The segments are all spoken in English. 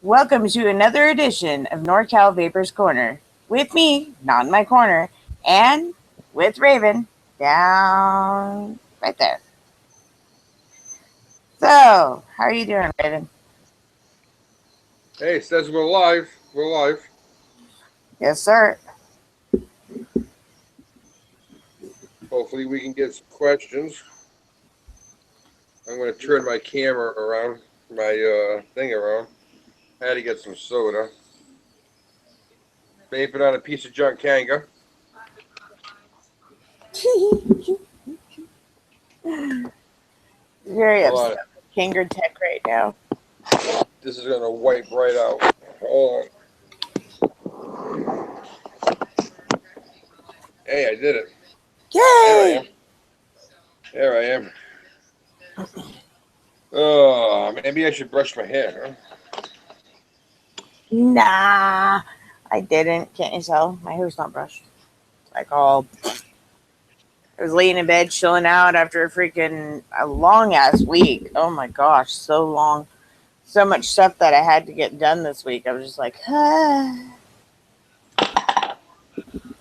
Welcome to another edition of NorCal Vapors Corner. With me, not in my corner, and with Raven down right there. So, how are you doing, Raven? Hey, it says we're live. We're live. Yes, sir. Hopefully, we can get some questions. I'm going to turn my camera around, my thing around. I had to get some soda. Vaping on a piece of junk Kanga. Very Hold upset on. with Kanger Tech right now. This is going to wipe right out. Hold on. Hey, I did it. There I am. Yay! There I am. Oh, maybe I should brush my hair, Nah, I didn't. Can't you tell? My hair's not brushed. It's like all. I was laying in bed, chilling out after a long ass week. Oh my gosh, so long. So much stuff that I had to get done this week. I was just like, ah.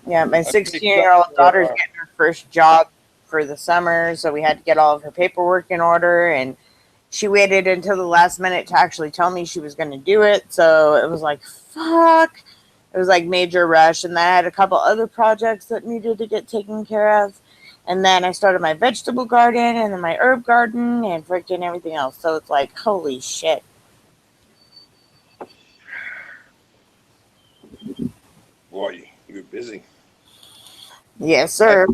Yeah, my huh? I picked 16-year-old up. daughter's getting her first job for the summer, so we had to get all of her paperwork in order, and she waited until the last minute to actually tell me she was going to do it. So it was like, fuck. It was like major rush, and then I had a couple other projects that needed to get taken care of. And then I started my vegetable garden and then my herb garden and freaking everything else. So it's like, holy shit. Boy, you're busy. Yes, I sir.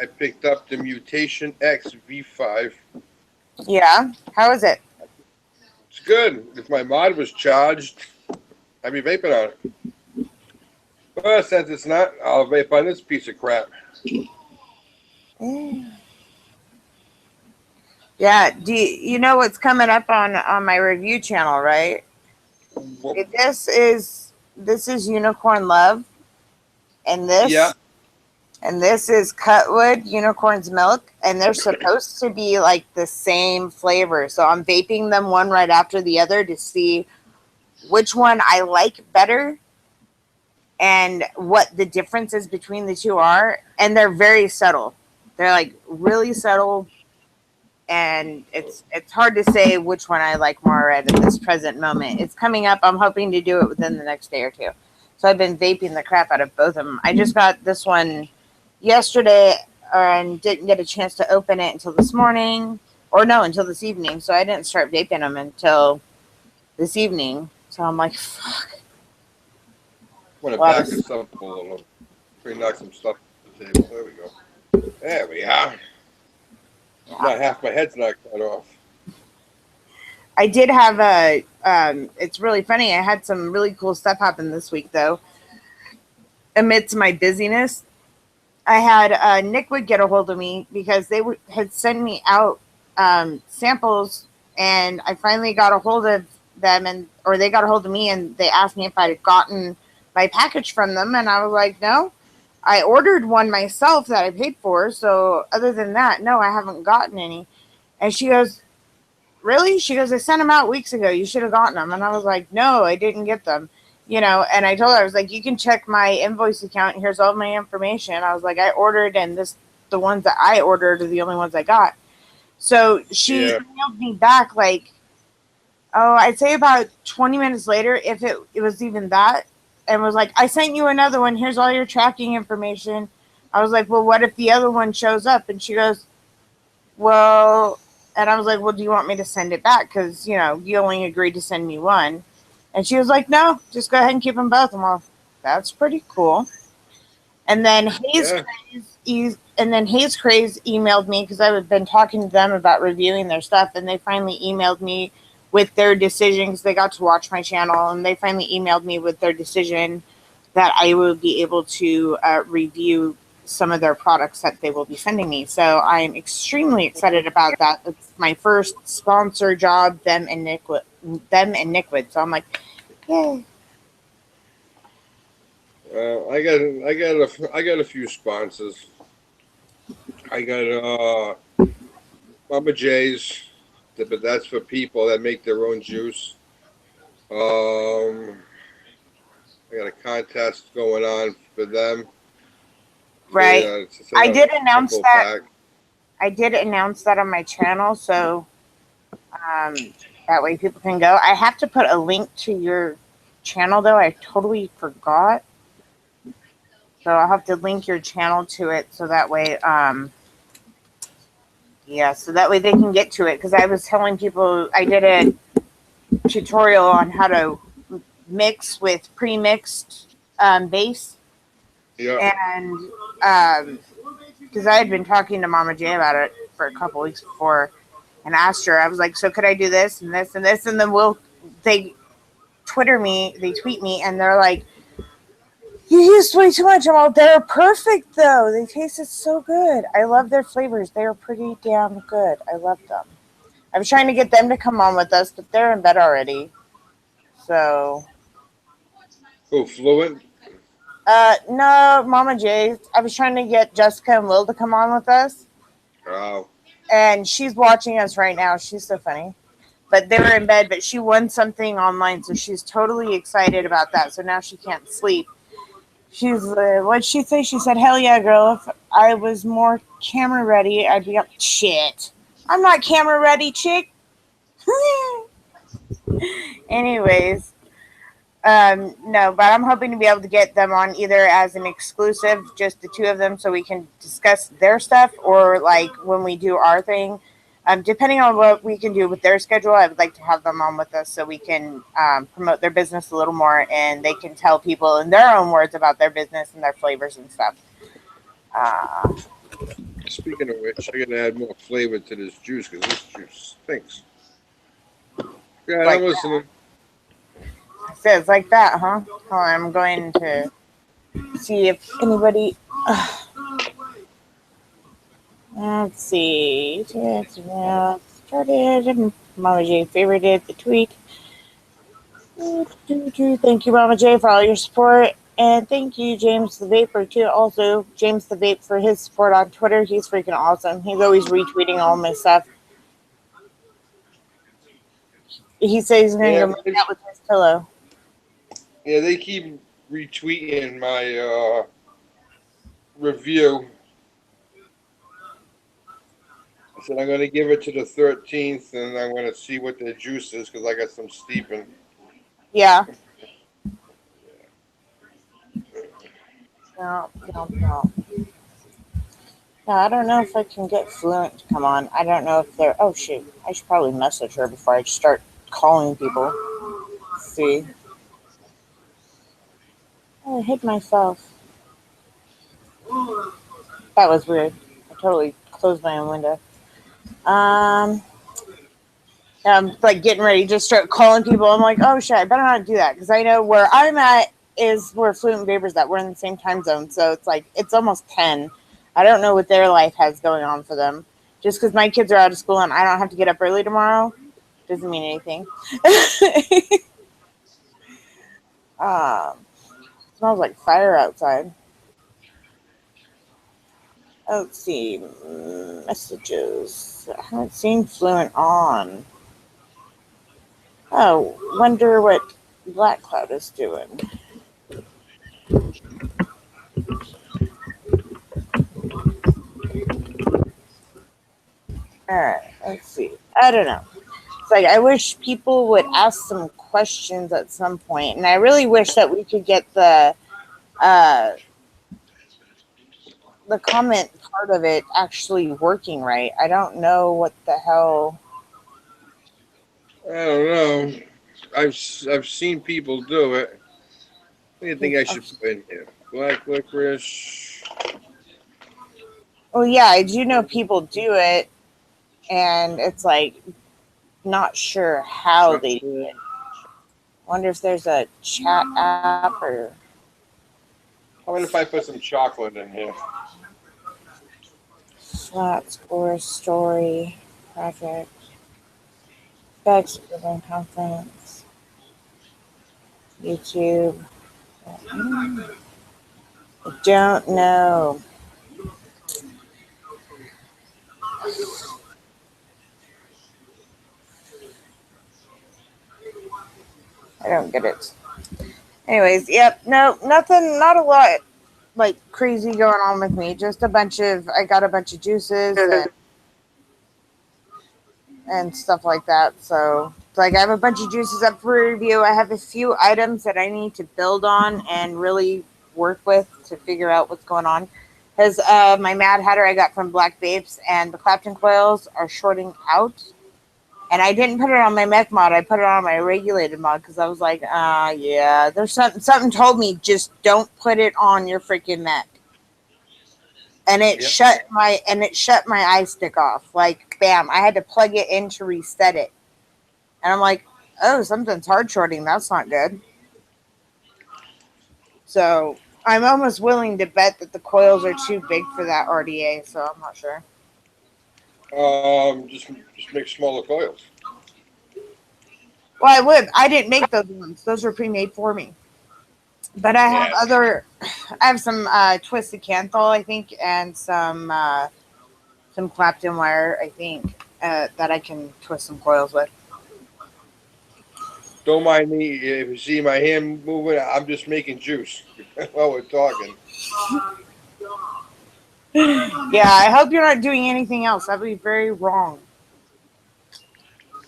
I picked up the Mutation X V5. Yeah. How is it? It's good. If my mod was charged, I'd be vaping on it. Well, since it's not, I'll vape on this piece of crap. Yeah. You know what's coming up on my review channel, right? Well, This is Unicorn Love, and yeah, this is Cutwood Unicorn's Milk, and they're supposed to be like the same flavor. So I'm vaping them one right after the other to see which one I like better and what the differences between the two are. And they're very subtle. They're like really subtle, and it's hard to say which one I like more at this present moment. It's coming up. I'm hoping to do it within the next day or two. So I've been vaping the crap out of both of them. I just got this one yesterday and didn't get a chance to open it until this morning, or no, until this evening. So I didn't start vaping them until this evening. So I'm like, fuck. I'm going A to lot of back this up a little. Maybe knock some stuff off the table. There we go. There we are. yeah. Not half my head's not cut off. I did have a. It's really funny. I had some really cool stuff happen this week, though. Amidst my busyness, I had Nick would get a hold of me because had sent me out samples, and I finally got a hold of them, or they got a hold of me, and they asked me if I had gotten my package from them, and I was like, no. I ordered one myself that I paid for, so other than that, no, I haven't gotten any. And she goes, really? She goes, I sent them out weeks ago. You should have gotten them. And I was like, no, I didn't get them. And I told her, I was like, you can check my invoice account. Here's all my information. I was like, I ordered, and the ones that I ordered are the only ones I got. So she Yeah. emailed me back like, oh, I'd say about 20 minutes later, if it was even that, and was like, I sent you another one. Here's all your tracking information. I was like, well, what if the other one shows up? And she goes, well, and I was like, well, do you want me to send it back? Because, you only agreed to send me one. And she was like, no, just go ahead and keep them both. I'm all, that's pretty cool. And then Yeah. Hayes Craze emailed me because I had been talking to them about reviewing their stuff, and they finally emailed me with their decision because they got to watch my channel, and they finally emailed me with their decision that I will be able to review some of their products that they will be sending me. So I'm extremely excited about that. It's my first sponsor job, them and Nickwood. So I'm like, yay. I got a few sponsors. I got Mama J's, but that's for people that make their own juice. I got a contest going on for them. Right. To send I out did a announce triple that. pack. I did announce that on my channel, so that way people can go. I have to put a link to your channel, though. I totally forgot. So I'll have to link your channel to it so that way, yeah, so that way they can get to it. Because I was telling people I did a tutorial on how to mix with pre-mixed base. Yeah. And because I had been talking to Mama J about it for a couple weeks before and asked her, I was like, so could I do this and this and this? And then they tweet me, and they're like, you used way too much. I'm all, they're perfect though. They tasted so good. I love their flavors. They are pretty damn good. I love them. I was trying to get them to come on with us, but they're in bed already. So. Oh, Fluent? No, Mama J. I was trying to get Jessica and Will to come on with us. Wow. And she's watching us right now. She's so funny. But they were in bed, but she won something online, so she's totally excited about that. So now she can't sleep. She's, what'd she say? She said, hell yeah, girl. If I was more camera ready, I'd be up. Shit. I'm not camera ready, chick. Anyways, no, but I'm hoping to be able to get them on either as an exclusive, just the two of them, so we can discuss their stuff, or like when we do our thing. Depending on what we can do with their schedule, I would like to have them on with us so we can promote their business a little more, and they can tell people in their own words about their business and their flavors and stuff. Speaking of which, I gotta add more flavor to this juice because this juice stinks. Yeah, Like I'm listening. it says like that, huh? Hold on, I'm going to see if anybody. Let's see. Started. Mama J favorited the tweet. Thank you, Mama J, for all your support. And thank you, James the Vapor, too. Also, James the Vape for his support on Twitter. He's freaking awesome. He's always retweeting all my stuff. He says he's going to Yeah, go make out with his pillow. yeah, they keep retweeting my review. I said I'm gonna give it to the 13th, and I'm gonna see what the juice is because I got some steeping. Yeah. No, no, no. No, I don't know if I can get Fluent to come on. I don't know if they're. Oh, shoot. I should probably message her before I start calling people. Let's see. Oh, I hit myself. That was weird. I totally closed my own window. I'm like getting ready to just start calling people. I'm like, oh shit, I better not do that because I know where I'm at is where Fluent Vapors at. We're in the same time zone, so it's like it's almost 10. I don't know what their life has going on for them. Just because my kids are out of school and I don't have to get up early tomorrow doesn't mean anything. Smells like fire outside. Let's see. Messages. I haven't seen Fluent on. Oh, wonder what Black Cloud is doing. All right, let's see. I don't know. It's like I wish people would ask some questions at some point, and I really wish that we could get uh, the comment part of it actually working right. I don't know what the hell. I don't know. I've seen people do it. What do you think I should put in here? Black licorice. Well, yeah, I do know people do it, and it's like not sure how they do it. Wonder if there's a chat app or. How about if I put some chocolate in here? Flat score story project. Specs Urban Conference. YouTube. I don't know. I don't get it. Anyways, yep, no, nothing, not a lot like crazy going on with me. Just I got a bunch of juices and stuff like that. So, like, I have a bunch of juices up for review. I have a few items that I need to build on and really work with to figure out what's going on. Because my Mad Hatter I got from Black Vapes and the Clapton coils are shorting out. And I didn't put it on my mech mod. I put it on my regulated mod because I was like, yeah, there's something told me just don't put it on your freaking mech. And it shut my eye stick off. Like, bam, I had to plug it in to reset it. And I'm like, oh, something's hard shorting. That's not good. So I'm almost willing to bet that the coils are too big for that RDA. So I'm not sure. Just make smaller coils. Well, I would. I didn't make those ones. Those were pre-made for me. But I have some twisted Canthal, I think, and some Clapton wire, I think, that I can twist some coils with. Don't mind me if you see my hand moving. I'm just making juice while we're talking. Yeah, I hope you're not doing anything else. That would be very wrong.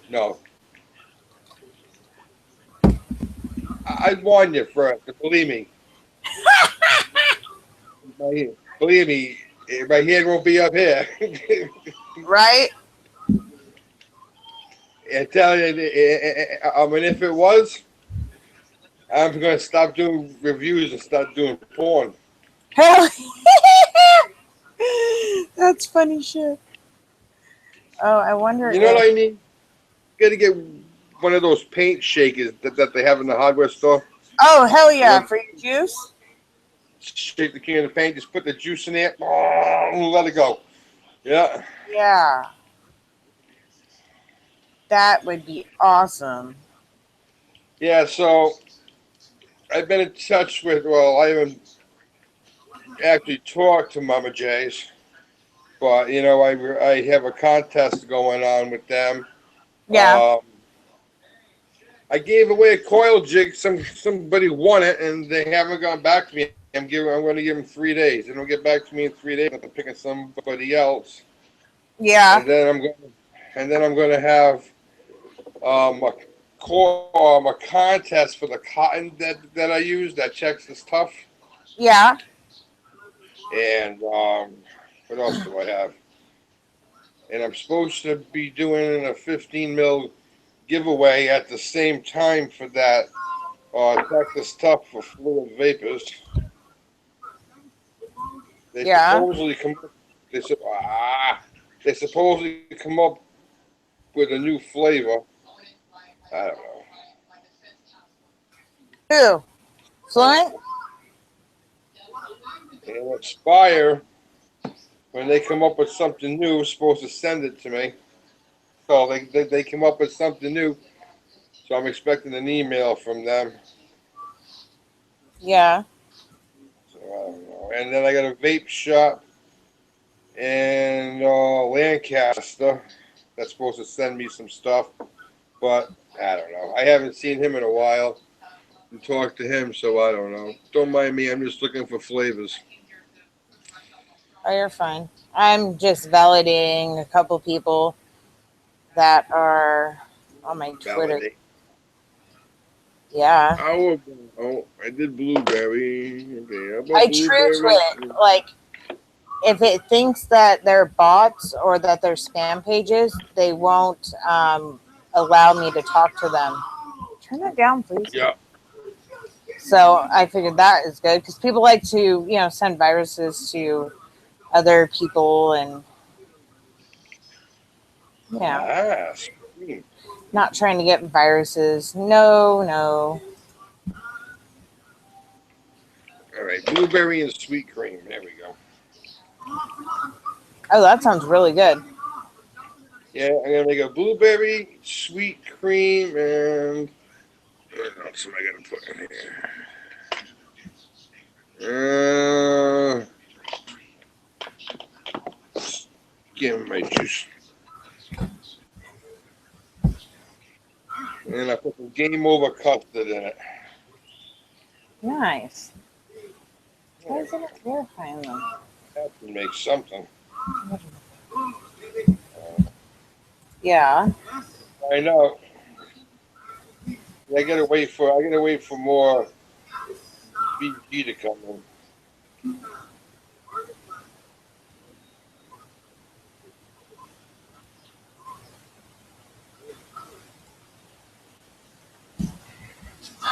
No. I'd warn you first. Believe me. Believe me, my hand won't be up here. Right? I tell you, I mean, if it was, I'm going to stop doing reviews and start doing porn. Hell, that's funny shit. Oh, I wonder. You know what I need? Got to get one of those paint shakers that they have in the hardware store. Oh, hell yeah, for your juice? Shake the can of paint, just put the juice in there, let it go. Yeah. Yeah. That would be awesome. Yeah, so I've been in touch with, well, I haven't actually talked to Mama J's, but, you know, I have a contest going on with them. Yeah. I gave away a coil jig. Somebody won it, and they haven't gone back to me. I'm going to give them 3 days. They don't get back to me in 3 days. I'm picking somebody else. Yeah. And then I'm going to have a contest for the cotton that I use that checks the stuff. Yeah. And what else do I have? And I'm supposed to be doing a 15 mil giveaway at the same time for that. Check the stuff for fluid vapors. They supposedly come. They supposedly come up with a new flavor. I don't know. Who? Fluent? And Aspire, when they come up with something new, is supposed to send it to me. So they come up with something new. So I'm expecting an email from them. Yeah. So I don't know. And then I got a vape shop in Lancaster that's supposed to send me some stuff. But I don't know. I haven't seen him in a while and talked to him, so I don't know. Don't mind me. I'm just looking for flavors. Oh, you're fine. I'm just validating a couple people that are on my Twitter. Validate. Yeah. I did blueberry. Okay, I true to it. Like, if it thinks that they're bots or that they're spam pages, they won't allow me to talk to them. Turn that down, please. Yeah. So I figured that is good because people like to, send viruses to other people and, not trying to get viruses. No. All right, blueberry and sweet cream. There we go. Oh, that sounds really good. Yeah, I'm gonna make a blueberry, sweet cream, and what else am I gonna put in here? Give me my juice. And I put some game over custard in it. Nice. Why Yeah, is it not verifying them? that can make something. Yeah. I know. I gotta wait for more BG to come in.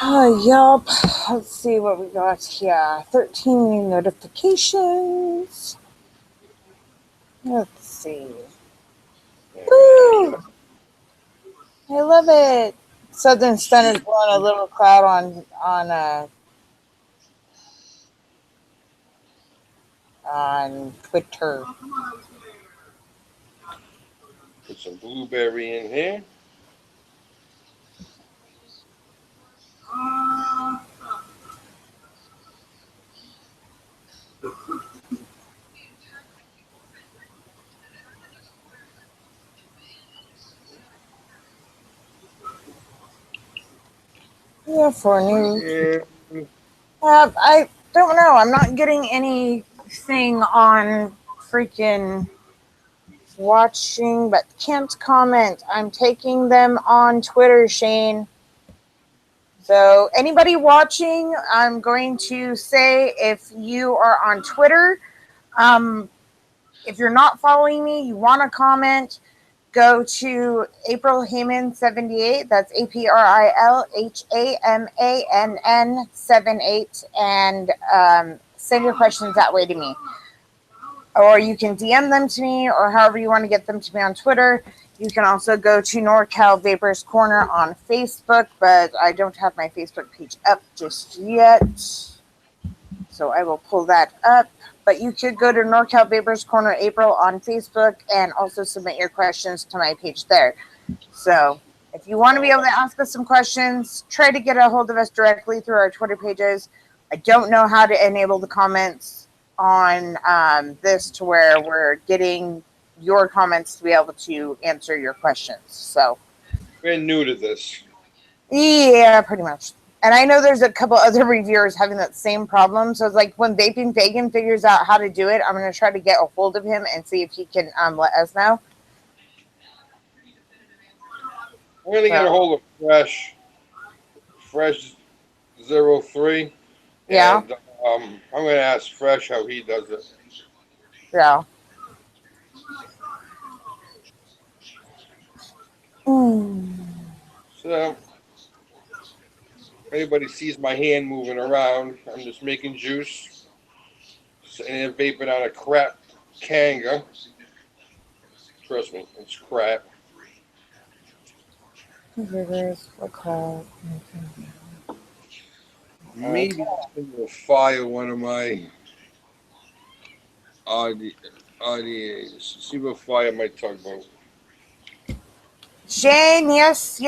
Oh, yup. Let's see what we got here. 13 new notifications. Let's see. Woo! I love it. Southern Sun is blowing a little crowd on Twitter. Put some blueberry in here. Yeah, for news. And I don't know. I'm not getting anything on freaking watching, but can't comment. I'm taking them on Twitter, Shane. So anybody watching, I'm going to say if you are on Twitter, if you're not following me, you want to comment, go to April Heyman 78. That's APRILHAMANN 78, and send your questions that way to me. Or you can DM them to me, or however you want to get them to me on Twitter. You can also go to NorCal Vapors Corner on Facebook, but I don't have my Facebook page up just yet. So I will pull that up. But you could go to NorCal Vapors Corner April on Facebook and also submit your questions to my page there. So if you want to be able to ask us some questions, try to get a hold of us directly through our Twitter pages. I don't know how to enable the comments on this to where we're getting your comments to be able to answer your questions. So we're new to this. yeah, pretty much. And I know there's a couple other reviewers having that same problem. So it's like when Vaping Fagan figures out how to do it, I'm going to try to get a hold of him and see if he can let us know. We're gonna get a hold of Fresh 03, Yeah. and I'm gonna ask Fresh how he does it. Yeah. Mm. So, if anybody sees my hand moving around, I'm just making juice, and vaping on a crap Kanga. Trust me, it's crap. Maybe this thing will fire one of my RDAs. See what fire my tugboat. Shane, yes,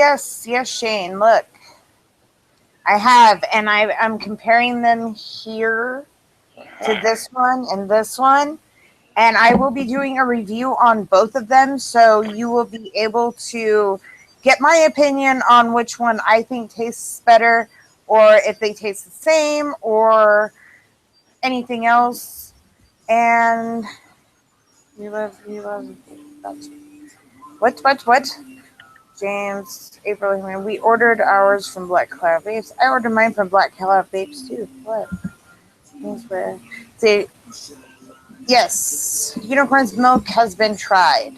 Shane. Look, I have, and I'm comparing them here to this one and this one. And I will be doing a review on both of them, so you will be able to get my opinion on which one I think tastes better, or if they taste the same, or anything else. And you love what? James, April, we ordered ours from Black Cloud Vapes. I ordered mine from Black Cloud Vapes too. What? Thanks for see. Yes, unicorn's milk has been tried.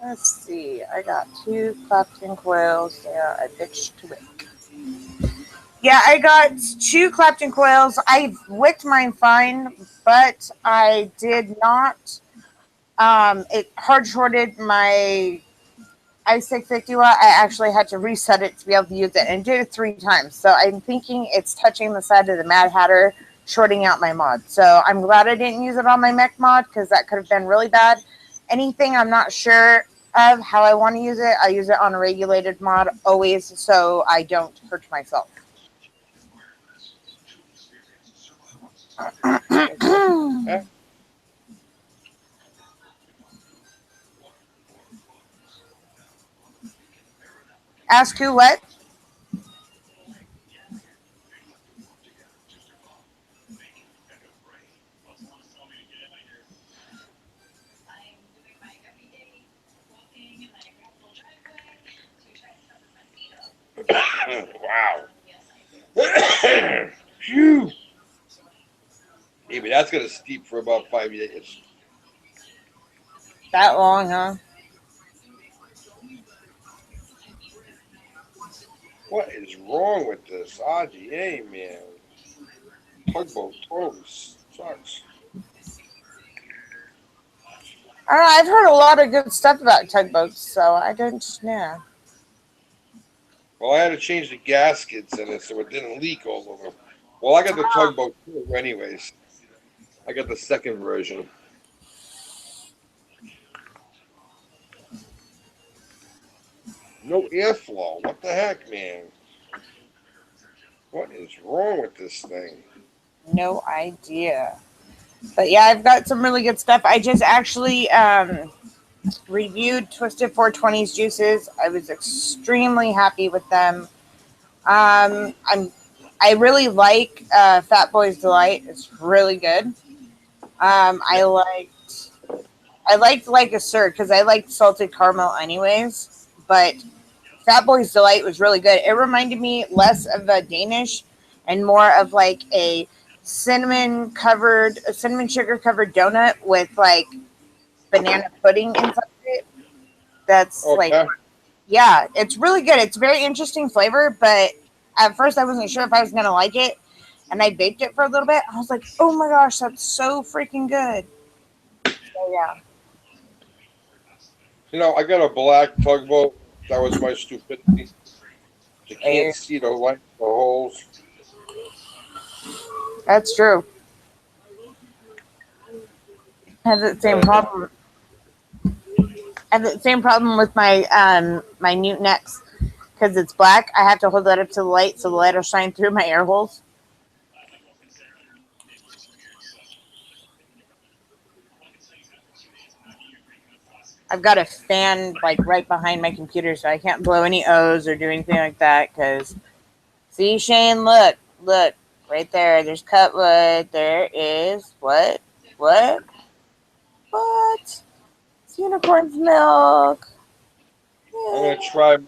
Let's see. I got 2 Clapton coils. They are a bitch to wick. Yeah, I got 2 Clapton coils. I wicked mine fine, but I did not. It hard shorted my i650 watt. I actually had to reset it to be able to use it, and did it 3 times. So I'm thinking it's touching the side of the Mad Hatter, shorting out my mod. So I'm glad I didn't use it on my mech mod, because that could have been really bad. Anything I'm not sure of how I want to use it, I use it on a regulated mod always, so I don't hurt myself. Ask who what? Wow. Phew. Maybe that's gonna steep for about 5 years. That long, huh? What is wrong with this RGA, man? Tugboat totally sucks. I don't know, I've heard a lot of good stuff about tugboats, so I don't know. Well, I had to change the gaskets in it so it didn't leak all over. Well, I got the tugboat too, anyways. I got the second version. No airflow. What the heck, man? What is wrong with this thing? No idea. But yeah, I've got some really good stuff. I just actually reviewed Twisted 420's juices. I was extremely happy with them. I really like Fat Boy's Delight. It's really good. I liked like a Sir because I liked salted caramel anyways. But Fat Boy's Delight was really good. It reminded me less of a Danish and more of like a cinnamon sugar covered donut with like banana pudding inside it. That's like, Okay. yeah, it's really good. It's a very interesting flavor, but at first I wasn't sure if I was gonna like it, and I baked it for a little bit. I was like, oh my gosh, that's so freaking good. So yeah, I got a black tugboat. That was my stupidity. You can't see the light, the holes. that's true. I have the same problem. I have the same problem with my Newton X because it's black. I have to hold that up to the light so the light will shine through my air holes. I've got a fan like right behind my computer, so I can't blow any O's or do anything like that. Cause see, Shane, look, right there. There's cut wood. There is what? It's unicorn's milk. I'm gonna try my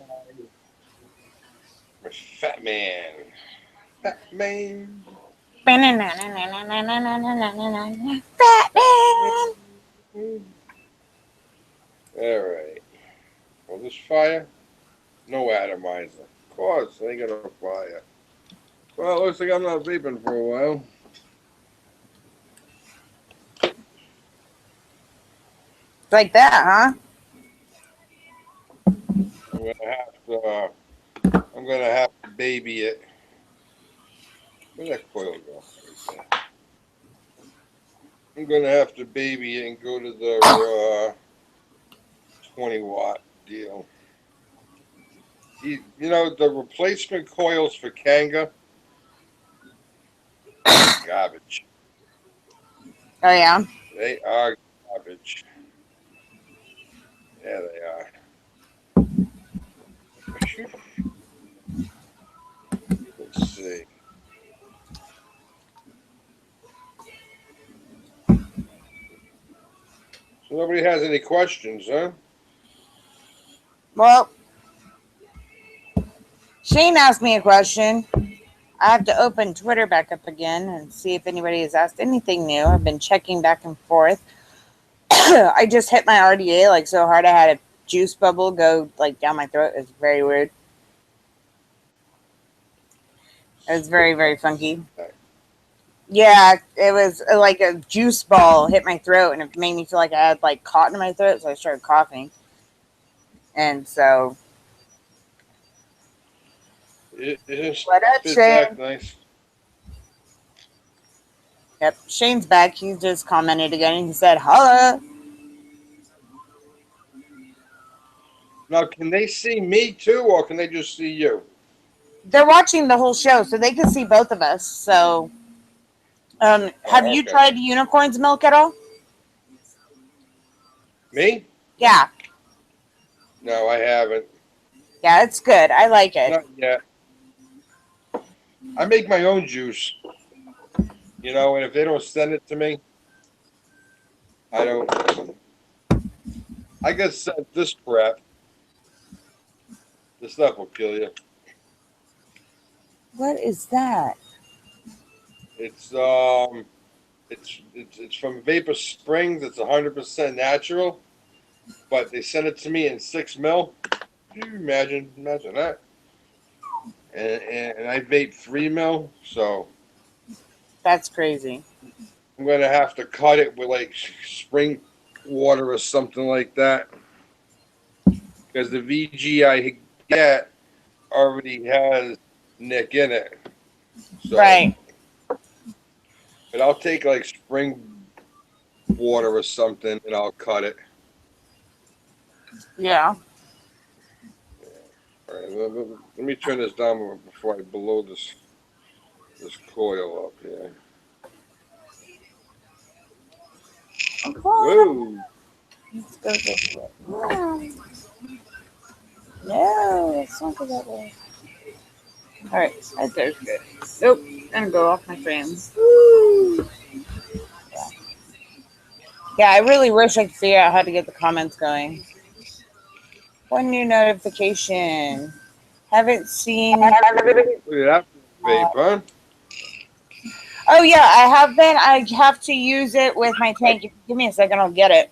Fat Man. Fat Man. Batman. All right. Will this fire? No atomizer. Of course, I ain't gonna fire. Well, it looks like I'm not vaping for a while. Like that, huh? I'm gonna have to. I'm gonna have to baby it. Where'd that coil go? Right there. I'm gonna have to baby it and go to the 20-watt deal. The replacement coils for Kanga, garbage. Oh yeah. They are garbage. Yeah, they are. Let's see. So nobody has any questions, huh? Well, Shane asked me a question. I have to open Twitter back up again and see if anybody has asked anything new. I've been checking back and forth. I just hit my RDA like so hard I had a juice bubble go like down my throat. It's very weird. It was very, very funky. Yeah, it was like a juice ball hit my throat and it made me feel like I had like cotton in my throat, so I started coughing. And so It just what up, spit back Shane? nice. Yep, Shane's back. He just commented again and he said, holla. Now, can they see me too, or can they just see you? They're watching the whole show, so they can see both of us. So have Oh, you okay. tried unicorn's milk at all? Me? Yeah. No, I haven't. Yeah, it's good. I like it. Not yet. I make my own juice, and if they don't send it to me, I don't. I get sent this crap. This stuff will kill you. What is that? It's it's from Vapor Springs. It's 100% natural, but they sent it to me in 6 mil. Can you imagine that? And I vape 3 mil, so That's crazy. I'm gonna have to cut it with like spring water or something like that, because the VG I get already has Nick in it. So, Right. but I'll take like spring water or something and I'll cut it. Yeah. All right, let me turn this down before I blow this coil up here. Whoa! Let's go this way. No, let's not go that way. Alright, that there's good. Nope, gonna go off my fan. Woo. Yeah, I really wish I could figure out how to get the comments going. One new notification. Haven't seen. Look at that vape, huh? Oh yeah, I have been. I have to use it with my tank. Give me a second, I'll get it.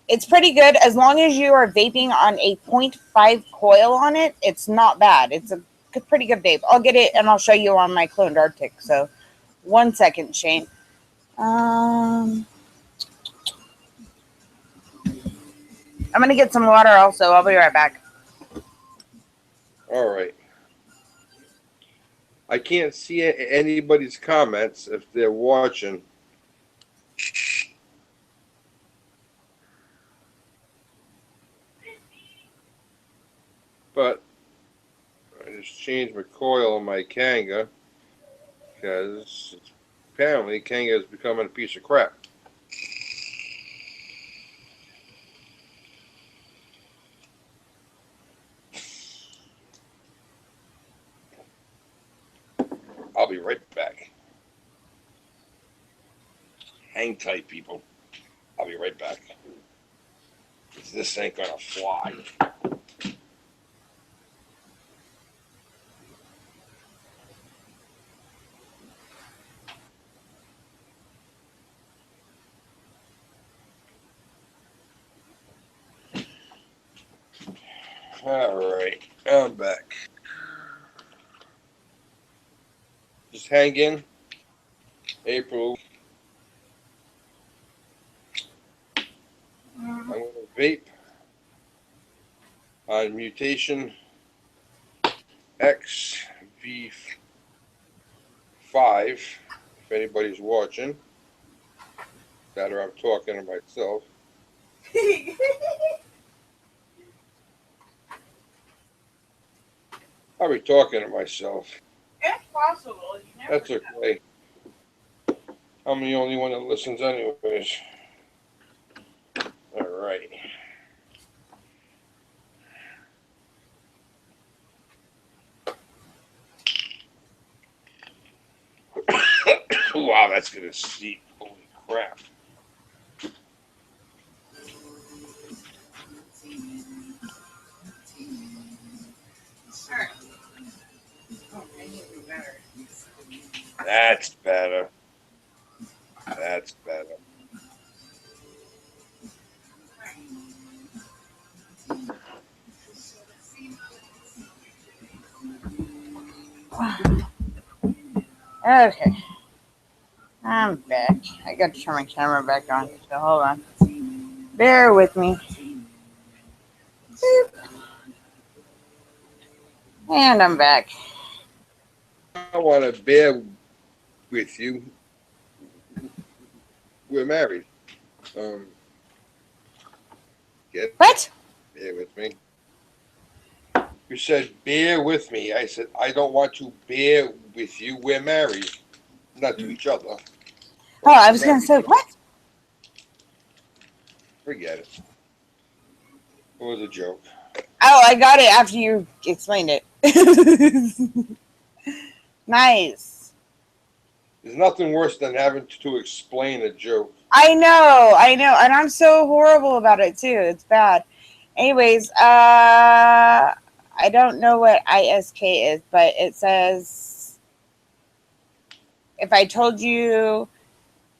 It's pretty good as long as you are vaping on a 0.5 coil on it. It's not bad. It's a pretty good vape. I'll get it and I'll show you on my cloned Arctic. So, 1 second, Shane. I'm gonna get some water also. I'll be right back. All right. I can't see anybody's comments if they're watching. But I just changed my coil on my Kanga because apparently Kanga is becoming a piece of crap. I'll be right back. Hang tight, people. I'll be right back. This ain't gonna fly. All right, I'm back. Just hang in. April. I'm going to vape on mutation XV5, if anybody's watching. That or I'm talking to myself. I'll be talking to myself. It's possible. That's okay. I'm the only one that listens anyways. All right. Wow, that's gonna steep. Holy crap. That's better. That's better. Okay. I'm back. I got to turn my camera back on, so hold on. Bear with me. Boop. And I'm back. I want to bear with you. We're married. Get What? bear with me. You said bear with me. I said I don't want to bear with you. We're married, not to each other. Oh, I was going to say, what? Forget it. It was a joke. Oh, I got it after you explained it. Nice. There's nothing worse than having to explain a joke. I know, and I'm so horrible about it too. It's bad. Anyways, I don't know what ISK is, but it says if I told you,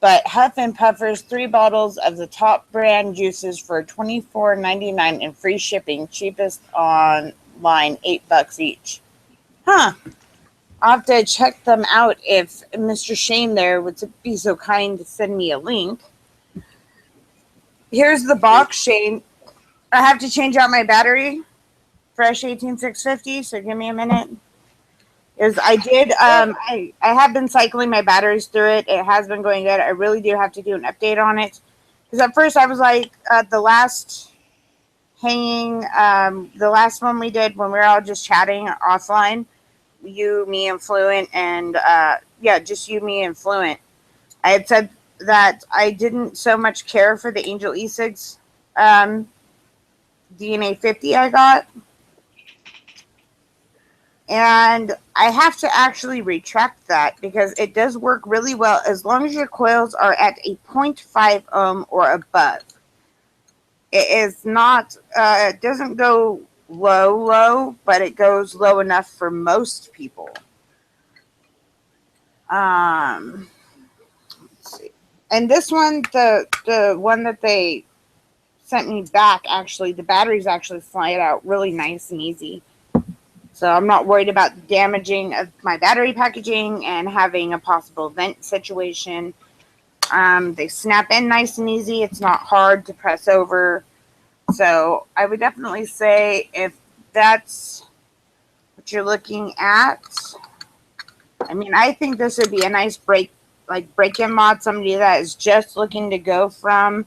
but Huff and Puffers 3 bottles of the top brand juices for $24.99 and free shipping, cheapest online, $8 each. Huh. I'll have to check them out if Mr. Shane there would be so kind to send me a link. Here's the box, Shane. I have to change out my battery. Fresh 18650, so give me a minute. I did. I have been cycling my batteries through it. It has been going good. I really do have to do an update on it because at first I was like the last hanging, the last one we did when we were all just chatting offline. You, me, and Fluent, and just you, me, and Fluent. I had said that I didn't so much care for the Angel E6 DNA 50 I got. And I have to actually retract that because it does work really well as long as your coils are at a 0.5 ohm or above. It is not, it doesn't go low, but it goes low enough for most people. Let's see. And this one, the one that they sent me back, actually, the batteries actually slide out really nice and easy. So I'm not worried about the damaging of my battery packaging and having a possible vent situation. They snap in nice and easy. It's not hard to press over. So I would definitely say if that's what you're looking at, I mean, I think this would be a nice break-in mod. Somebody that is just looking to go from,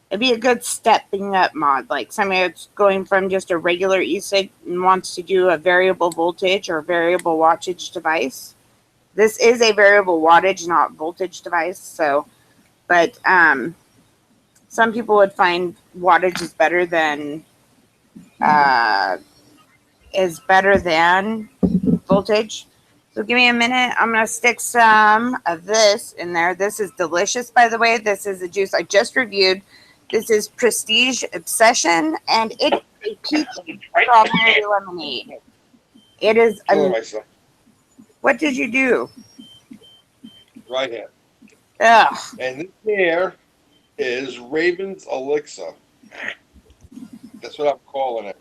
it'd be a good stepping up mod, like somebody that's going from just a regular e-cig and wants to do a variable voltage or variable wattage device. This is a variable wattage, not voltage device. So, but some people would find wattage is better than voltage. So give me a minute. I'm going to stick some of this in there. This is delicious, by the way. This is a juice I just reviewed. This is Prestige Obsession, and it is a peach strawberry lemonade. It is amazing. What did you do? Right hand. Ugh. And this here is Raven's Elixir. That's what I'm calling it.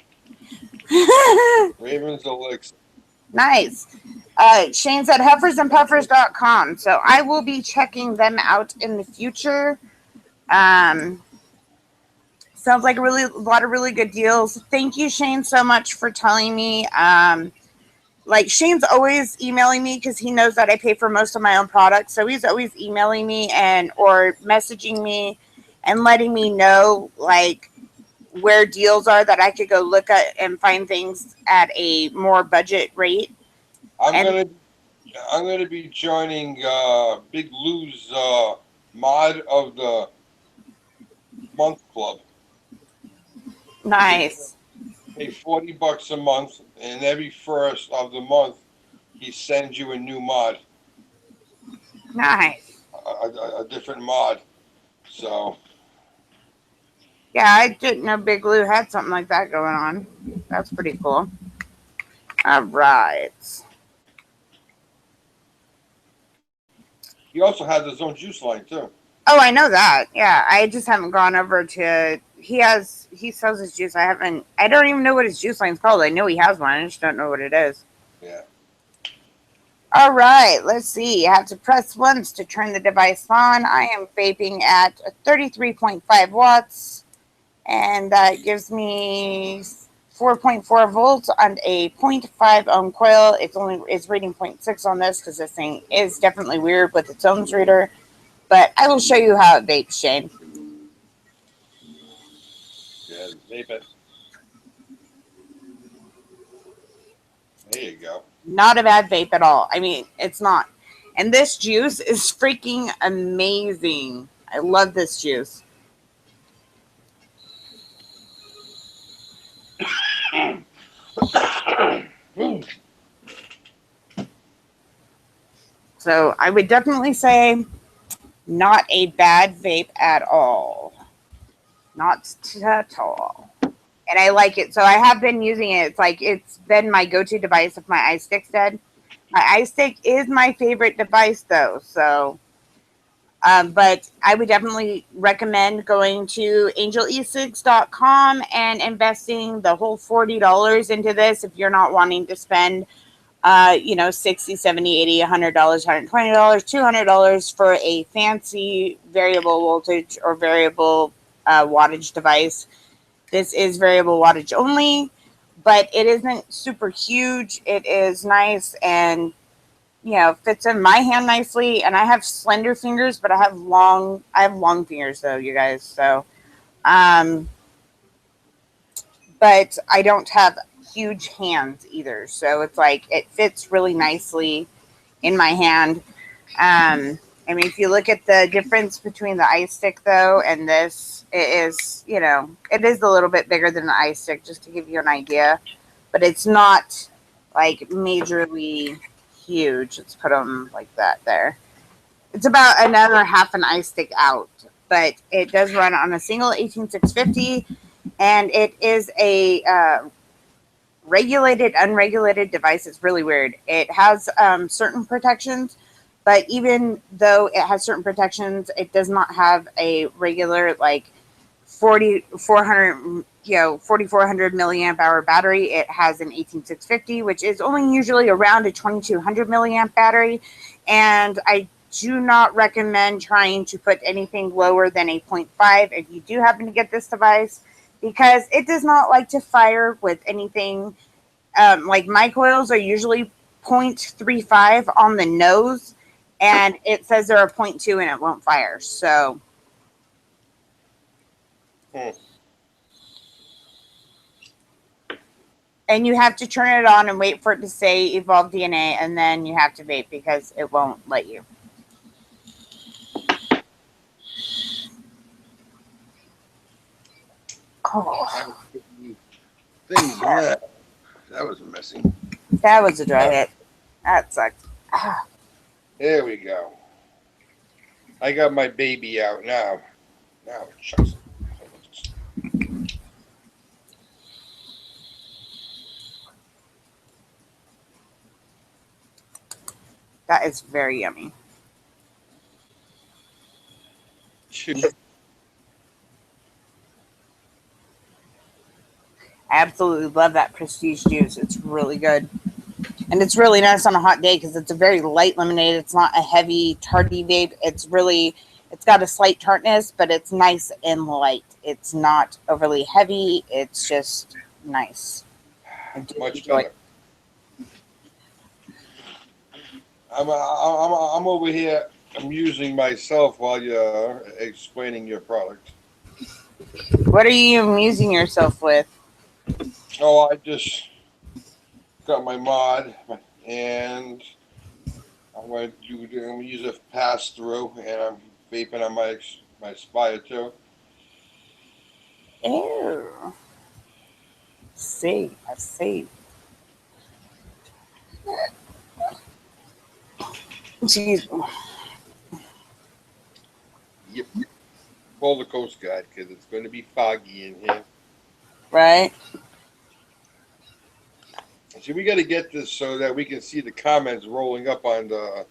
Raven's Elixir. Nice. Shane said huffersandpuffers.com. So I will be checking them out in the future. Sounds like a lot of really good deals. Thank you, Shane, so much for telling me. Like Shane's always emailing me because he knows that I pay for most of my own products. So he's always emailing me or messaging me and letting me know like where deals are that I could go look at and find things at a more budget rate. I'm gonna be joining Big Lou's mod of the month club. Nice. Pay $40 a month, and every first of the month, he sends you a new mod. Nice. A different mod. So. Yeah, I didn't know Big Lou had something like that going on. That's pretty cool. All right. He also has his own juice line too. Oh, I know that. Yeah, I just haven't gone over to. He sells his juice. I don't even know what his juice line's called. I know he has one. I just don't know what it is. Yeah. All right, let's see. You have to press once to turn the device on. I am vaping at 33.5 watts, and that gives me 4.4 volts on a 0.5 ohm coil. It's reading 0.6 on this because this thing is definitely weird with its ohms reader. But I will show you how it vapes, Shane. Yeah, vape it. There you go. Not a bad vape at all. I mean, it's not. And this juice is freaking amazing. I love this juice. So I would definitely say not a bad vape at all. Not at all. And I like it. So I have been using it. It's like it's been my go-to device if my ice stick's dead. My ice stick is my favorite device though. So but I would definitely recommend going to angele6.com and investing the whole $40 into this if you're not wanting to spend you know, 60, 70, 80, $100, $120, $200 for a fancy variable voltage or variable wattage device. This is variable wattage only, but it isn't super huge. It is nice and, you know, fits in my hand nicely. And I have slender fingers, but I have long fingers though, you guys. So, but I don't have huge hands either. So it's like it fits really nicely in my hand. I mean, if you look at the difference between the ice stick though and this, it is, you know, it is a little bit bigger than the ice stick, just to give you an idea. But it's not like majorly huge. Let's put them like that there. It's about another half an ice stick out, but it does run on a single 18650, and it is a regulated, unregulated device. It's really weird. It has certain protections, but even though it has certain protections, it does not have a regular like 4400, you know, 4400 milliamp hour battery. It has an 18650, which is only usually around a 2200 milliamp battery, and I do not recommend trying to put anything lower than a 0.5 if you do happen to get this device, because it does not like to fire with anything. Like my coils are usually 0.35 on the nose, and it says they're a 0.2 and it won't fire. So, and you have to turn it on and wait for it to say evolve DNA, and then you have to vape because it won't let you. Oh. Things that was messy. That was a dry hit. That sucked. There we go. I got my baby out now. Now it shucks. That is very yummy. I absolutely love that Prestige juice. It's really good. And it's really nice on a hot day because it's a very light lemonade. It's not a heavy, tarty vape. It's got a slight tartness, but it's nice and light. It's not overly heavy. It's just nice. Much better. I'm over here amusing myself while you're explaining your product. What are you amusing yourself with? Oh, I just got my mod, and I'm going to use a pass through, and I'm vaping on my Spire too. Ew. I see. Jeez. Yep. Pull the Coast Guard because it's going to be foggy in here. Right. See, we got to get this so that we can see the comments rolling up on the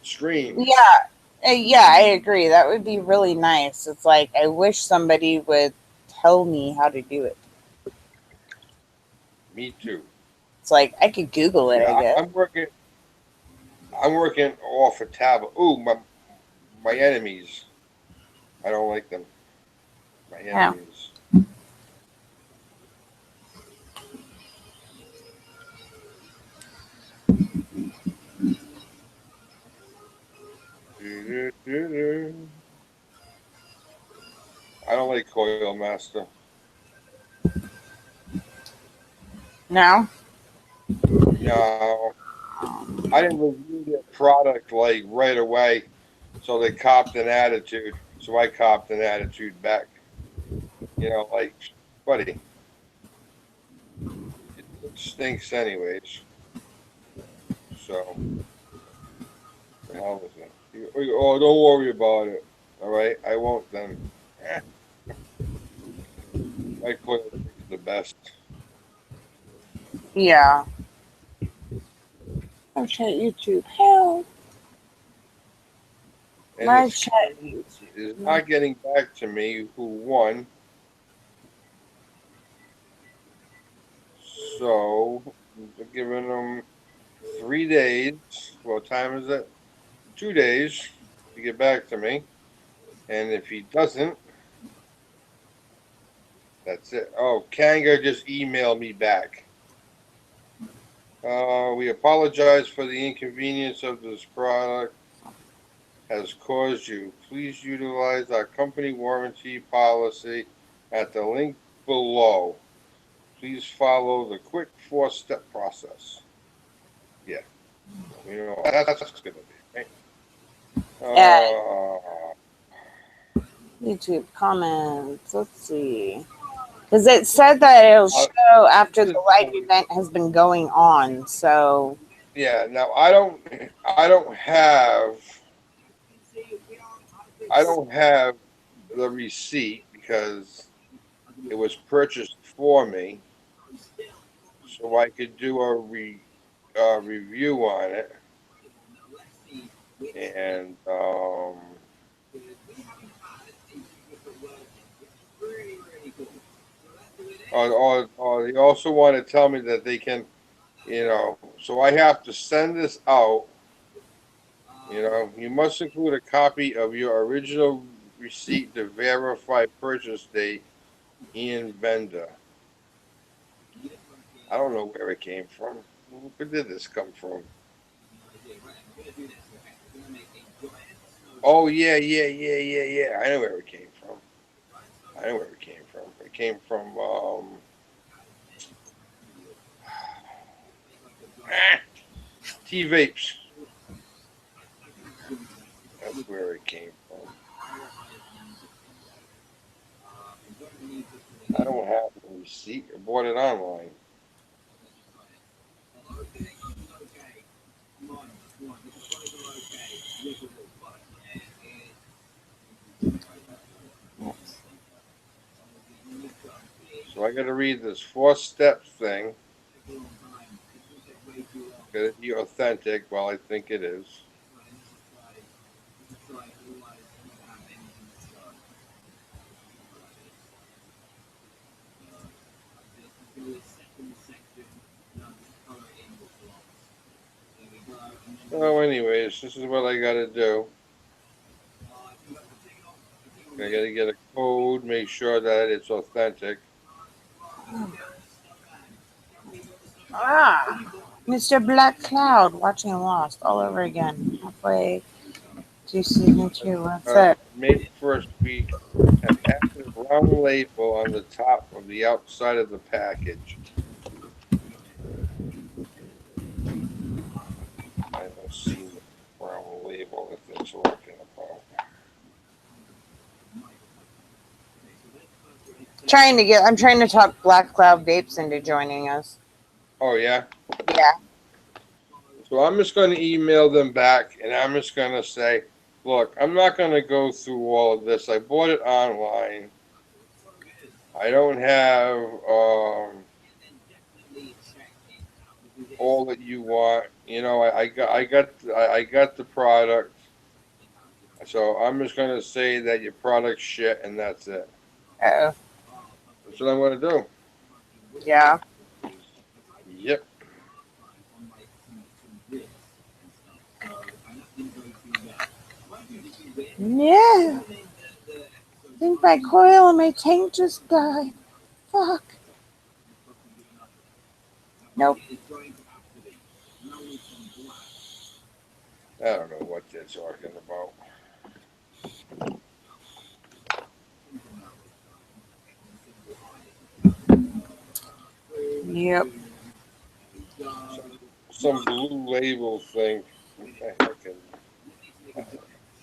screen. Yeah, I agree. That would be really nice. It's like I wish somebody would tell me how to do it. Me too. It's like I could Google it. I guess. I'm working off a tablet. Ooh, my enemies. I don't like them. My enemies. I don't like Coil Master. No? No. I didn't review their product like right away, so they copped an attitude. So I copped an attitude back. You know, like, buddy, it stinks anyways. So The hell is it? Oh, don't worry about it. All right, I won't then. Eh, my toilet is the best. Yeah. Oh shit, YouTube. Help. And My this chat Ken is YouTube. not getting back to me who won. So we're giving him 3 days. What time is it? 2 days to get back to me. And if he doesn't, that's it. Oh, Kanga just emailed me back. We apologize for the inconvenience of this product has caused you. Please utilize our company warranty policy at the link below. Please follow the quick 4-step process. Yeah, you know that's going to be right. Yeah, Uh, YouTube comments. Let's see. Because it said that it'll uh, show after this the is live event has been going on. So, yeah. Now I don't have the receipt because it was purchased for me, so I could do a review on it. And or they also want to tell me that they can, so I have to send this out. You must include a copy of your original receipt to verify purchase date and vendor. I don't know where it came from. Where did this come from? Oh yeah, yeah, yeah, yeah, yeah. I know where it came from. I know where it came from. It came from T vapes. That's where it came from. I don't have the receipt. I bought it online. So I got to read this 4-step thing. Got to be authentic. Well, I think it is. So, anyways, this is what I got to do. I got to get a code, make sure that it's authentic. Mr. Black Cloud watching Lost all over again. Halfway to season 2. What's it? May 1st week have added a round label on the top of the outside of the package. I don't see the brown label that they're talking about. I'm trying to talk Black Cloud Vapes into joining us. Oh, yeah? Yeah. So I'm just going to email them back and I'm just going to say, look, I'm not going to go through all of this. I bought it online. I don't have all that you want. I got the product. So I'm just going to say that your product's shit and that's it. Uh-oh. That's what I'm going to do. Yeah. Yep. Yeah. I think my coil and my tank just died. Fuck. Nope. I don't know what they're talking about. Yep. Some blue label thing. What the heck is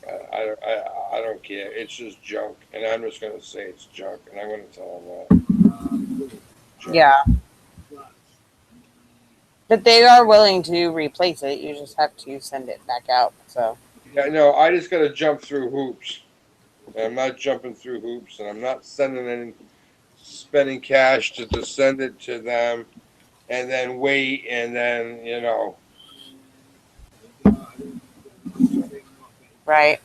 I don't care. It's just junk, and I'm just gonna say it's junk, and I'm gonna tell them that junk. Yeah. But they are willing to replace it. You just have to send it back out. So Yeah, no, I just got to jump through hoops. And I'm not jumping through hoops, and I'm not sending any, spending cash to just send it to them, and then wait, and then right.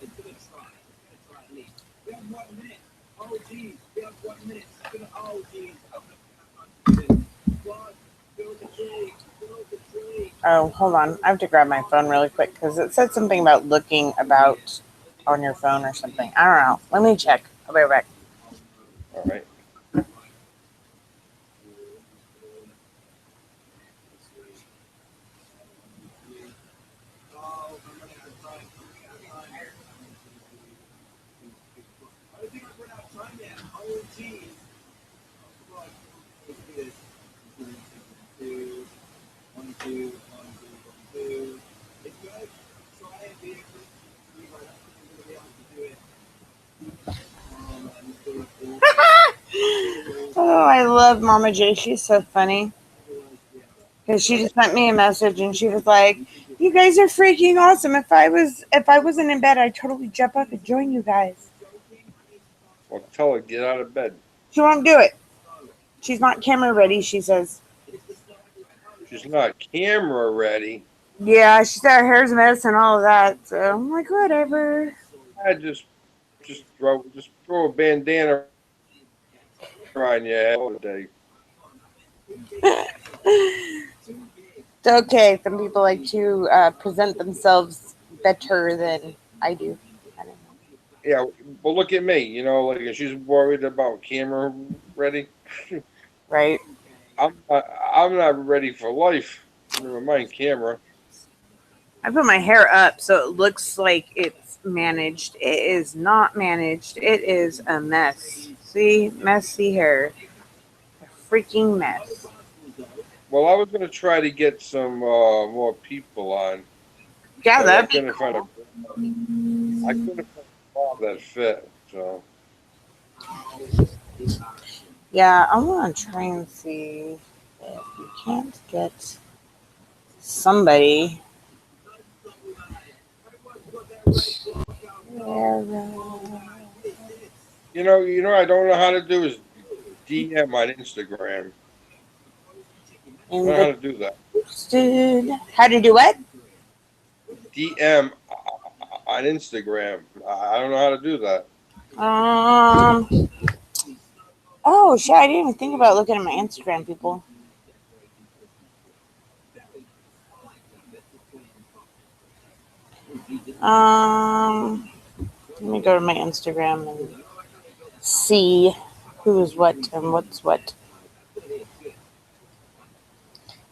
Oh, hold on. I have to grab my phone really quick because it said something about looking about on your phone or something. I don't know. Let me check. I'll be right back. All right. Oh, I love Mama J. She's so funny. Because she just sent me a message and she was like, "You guys are freaking awesome. If I wasn't in bed, I'd totally jump up and join you guys." Well, tell her get out of bed. She won't do it. She's not camera ready, she says. She's not camera ready. Yeah, she said her hair's a mess and all of that. So I'm like, whatever. I just throw a bandana on your head all day. It's okay. Some people like to present themselves better than I do. I don't know. Yeah, well, look at me. Like if she's worried about camera ready. Right? I'm not ready for life. Never mind camera. I put my hair up so it looks like it's managed. It is not managed. It is a mess. See? Messy hair. A freaking mess. Well, I was gonna try to get some more people on, Yeah, but I that'd be couldn't find a cool. I couldn't find a bra that fit. So Yeah, I want to try and see if we can't get somebody. I don't know how to do is DM on Instagram. I don't know how to do that. Interested. How to do what? DM on Instagram. I don't know how to do that. Um. Oh shit! I didn't even think about looking at my Instagram, people. Let me go to my Instagram and see who is what and what's what.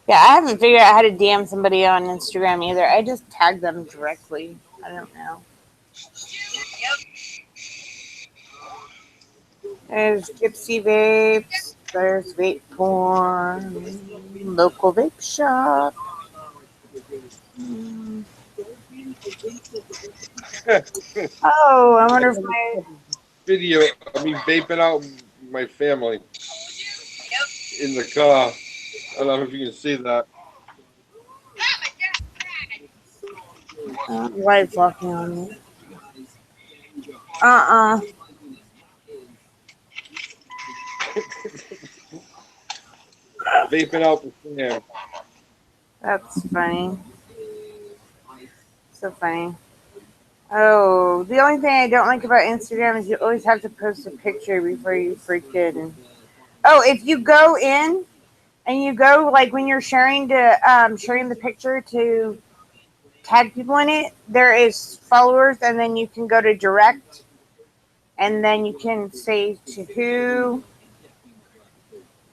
Yeah, I haven't figured out how to DM somebody on Instagram either. I just tag them directly. I don't know. There's Gypsy Vapes. There's Vape Porn. Local Vape Shop. Mm. Oh, I I wonder if got my. a video of me vaping out my family in the car. I don't know if you can see that. Wife's walking on me. Uh-uh. Vaping out the fam. That's funny. So funny. Oh, the only thing I don't like about Instagram is you always have to post a picture before you freaking. Oh, if you go in and you go like when you're sharing the picture to tag people in it, there is followers, and then you can go to direct, and then you can say to who.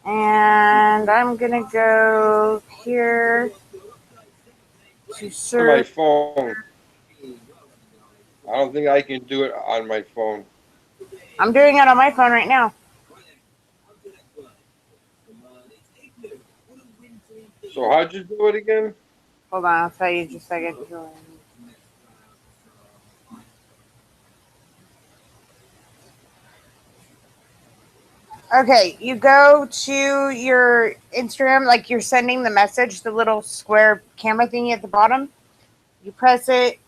And I'm gonna go here to On my search. phone. I don't think I can do it on my phone. I'm doing it on my phone right now. So how'd you do it again? Hold on, I'll tell you just a second. Okay, you go to your Instagram, like you're sending the message, the little square camera thingy at the bottom. You press it,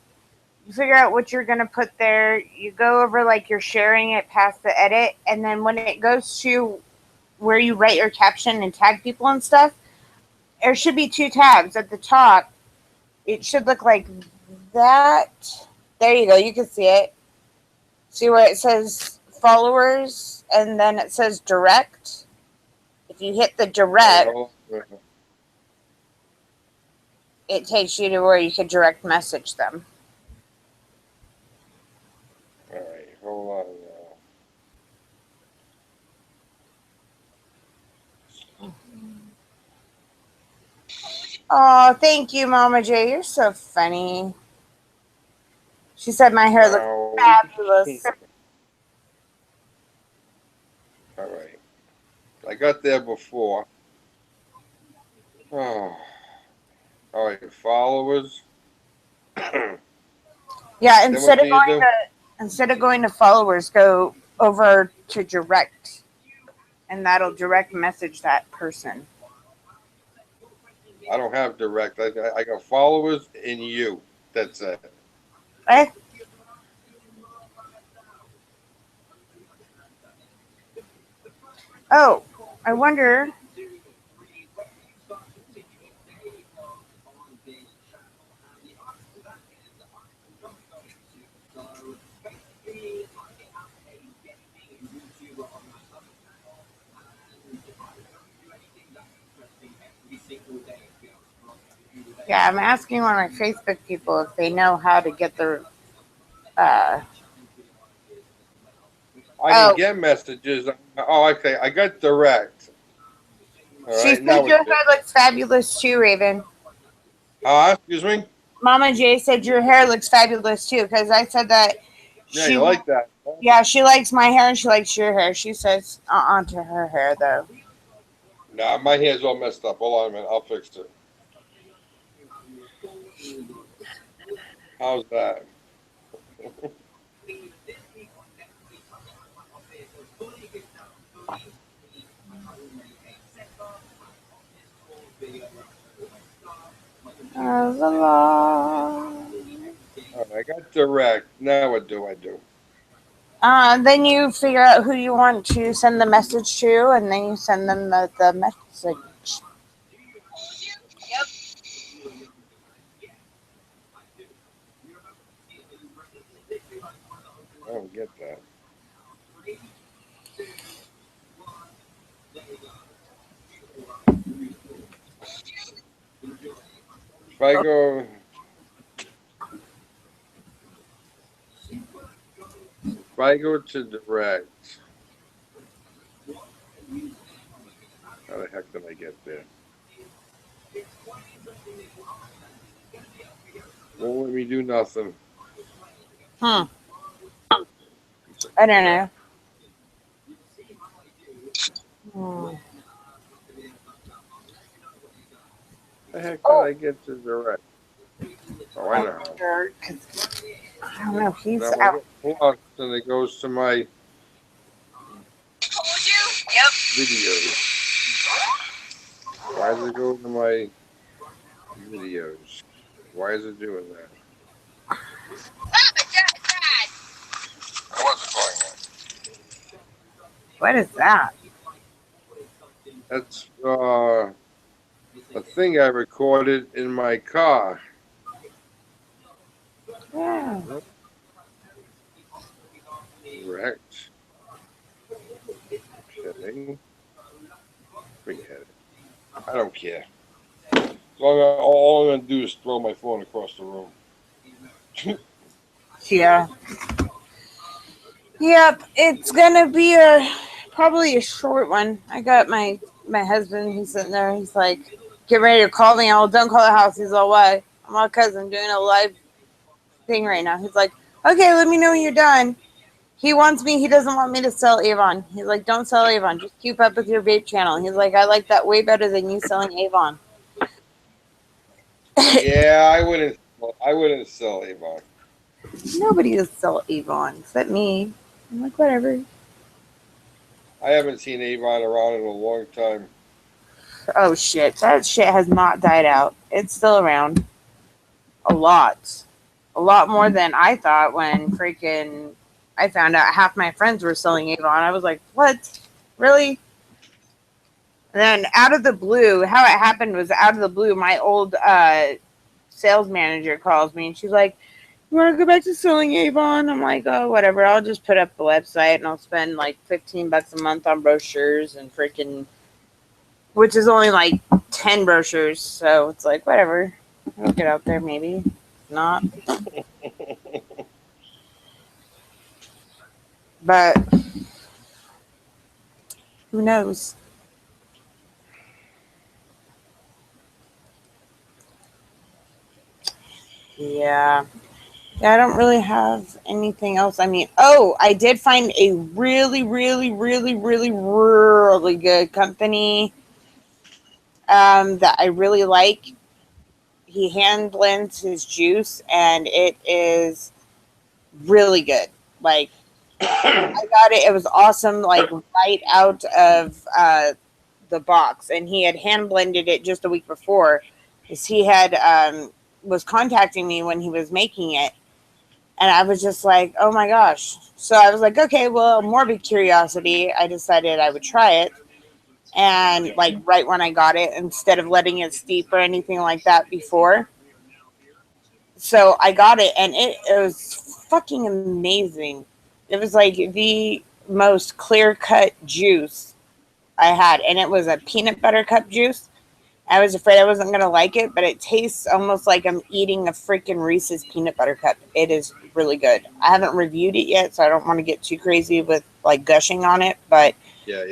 you figure out what you're going to put there. You go over like you're sharing it past the edit. And then when it goes to where you write your caption and tag people and stuff, there should be two tabs at the top. It should look like that. There you go. You can see it. See where it says followers and then it says direct? If you hit the direct, it takes you to where you can direct message them. All right, hold on now. Oh, thank you, Mama J. You're so funny. She said my hair looks fabulous. All right. I got there before. Oh. All right, followers. Yeah, instead of going to followers, go over to direct, and that'll direct message that person. I don't have direct. I got followers and you. That's it. Eh? Oh, I wonder. Yeah, I'm asking one of my Facebook people if they know how to get their. I can get messages. Oh, okay. I got direct. All she right, said your hair looks fabulous too, Raven. Excuse me? Mama J said your hair looks fabulous too, because I said that. Yeah, you like that? Huh? Yeah, she likes my hair and she likes your hair. She says to her hair though. Nah, my hair's all messed up. Hold on a minute, I'll fix it. How's that? I got direct. Now what do I do? Then you figure out who you want to send the message to, and then you send them the message. I don't get that. If I go... If I go to direct... How the heck did I get there? Won't let me do nothing. I don't know. The heck did I get to direct? Oh, I know. I don't know. He's out. And it goes to my videos. Why does it go to my videos? Why is it doing that? What's going on? What is that? That's a thing I recorded in my car. Yeah. Correct. Okay. Forget it. I don't care. All I'm going to do is throw my phone across the room. Yeah. Yep. It's gonna be probably a short one. I got my husband. He's sitting there. He's like, "Get ready to call me." Don't call the house. He's all, "Why?" I'm all, "Cause I'm doing a live thing right now." He's like, "Okay, let me know when you're done." He doesn't want me to sell Avon. He's like, "Don't sell Avon. Just keep up with your vape channel." He's like, "I like that way better than you selling Avon." Yeah, I wouldn't sell Avon. Nobody will sell Avon except me. I'm like, whatever. I haven't seen Avon around in a long time. Oh shit, that shit has not died out. It's still around. A lot. A lot more than I thought when freaking I found out half my friends were selling Avon. I was like, what? Really? And then out of the blue, how it happened was out of the blue, my old sales manager calls me and she's like, "You want to go back to selling Avon?" I'm like, "Oh, whatever. I'll just put up the website and I'll spend like $15 a month on brochures and freaking, which is only like 10 brochures. So it's like, whatever. I'll get out there maybe. Not. But who knows? Yeah. Yeah, I don't really have anything else. I mean, oh, I did find a really, really, really, really, really good company that I really like. He hand blends his juice, and it is really good. Like, I got it. It was awesome, like, right out of the box. And he had hand blended it just a week before. Because he had was contacting me when he was making it. And I was just like, oh my gosh. So I was like, okay, well, morbid curiosity. I decided I would try it. And like right when I got it, instead of letting it steep or anything like that before. So I got it and it was fucking amazing. It was like the most clear cut juice I had. And it was a peanut butter cup juice. I was afraid I wasn't going to like it, but it tastes almost like I'm eating a freaking Reese's peanut butter cup. It is really good. I haven't reviewed it yet, so I don't want to get too crazy with like gushing on it, but Yeah.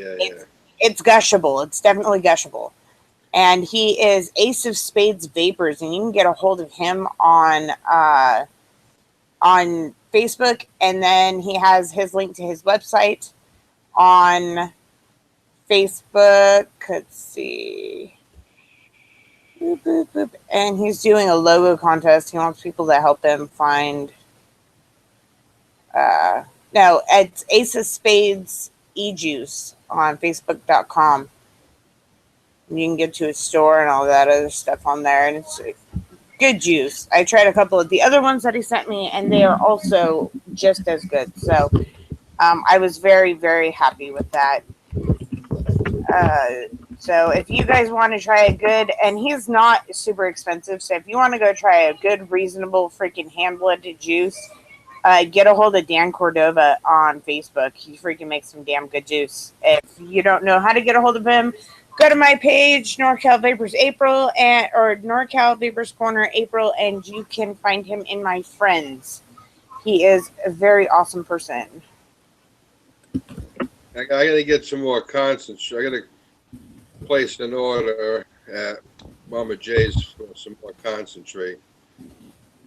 it's gushable. It's definitely gushable. And he is Ace of Spades Vapors, and you can get a hold of him on Facebook, and then he has his link to his website on Facebook. Let's see. Boop, boop, boop. And he's doing a logo contest. He wants people to help him find. No, it's Ace of Spades e-juice on Facebook.com. You can get to his store and all that other stuff on there, and it's good juice. I tried a couple of the other ones that he sent me, and they are also just as good. So I was very, very happy with that. So if you guys want to try a good, and he's not super expensive, so if you want to go try a good, reasonable, freaking hand blended juice, get a hold of Dan Cordova on Facebook. He freaking makes some damn good juice. If you don't know how to get a hold of him, go to my page, NorCal Vapors April, or NorCal Vapors Corner April, and you can find him in my friends. He is a very awesome person. I gotta get some more concentrate. I gotta place an order at Mama J's for some more concentrate.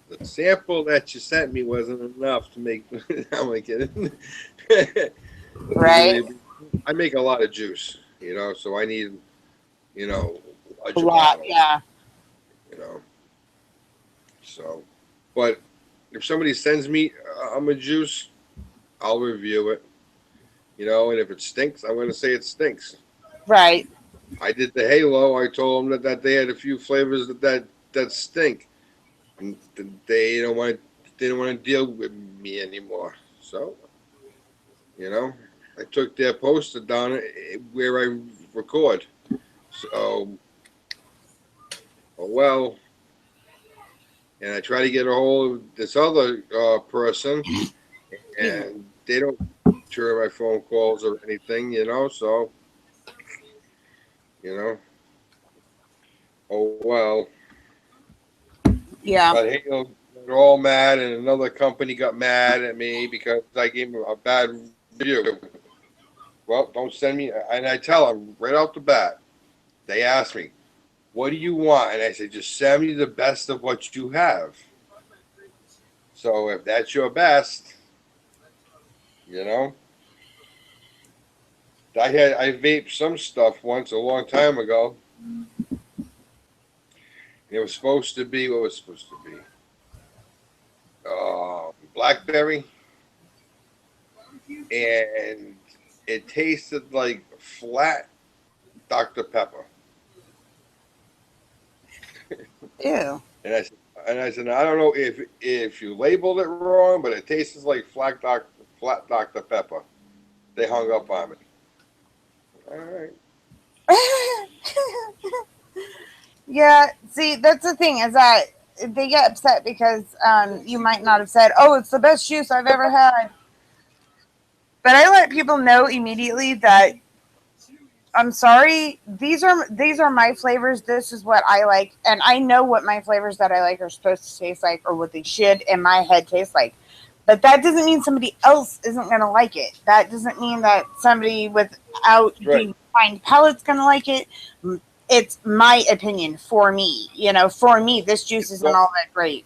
The sample that you sent me wasn't enough to make. I'm like kidding. Right? I make a lot of juice, so I need, A larger lot, bottles, yeah. you know. So, but if somebody sends me a juice, I'll review it, and if it stinks, I'm going to say it stinks. Right. I did the Halo. I told them that they had a few flavors that stink. And they don't want to deal with me anymore. So, I took their poster down where I record. So, oh well. And I try to get a hold of this other person, and they don't return my phone calls or anything, So, you know, oh well. Yeah. But they're all mad, and another company got mad at me because I gave them a bad review. Well, don't send me. And I tell them right out the bat. They ask me, "What do you want?" And I say, "Just send me the best of what you have." So if that's your best, you know, I vaped some stuff once a long time ago. It was supposed to be what was supposed to be. Blackberry, and it tasted like flat Dr. Pepper. Ew. And I said, I don't know if you labeled it wrong, but it tastes like flat Dr. Pepper. They hung up on me. All right. Yeah, see, that's the thing is that they get upset because you might not have said, "Oh, it's the best juice I've ever had." But I let people know immediately that I'm sorry. These are my flavors. This is what I like, and I know what my flavors that I like are supposed to taste like, or what they should in my head taste like. But that doesn't mean somebody else isn't going to like it. That doesn't mean that somebody without That's right. being refined palate's going to like it. It's my opinion for me. For me, this juice It's isn't all, all that great,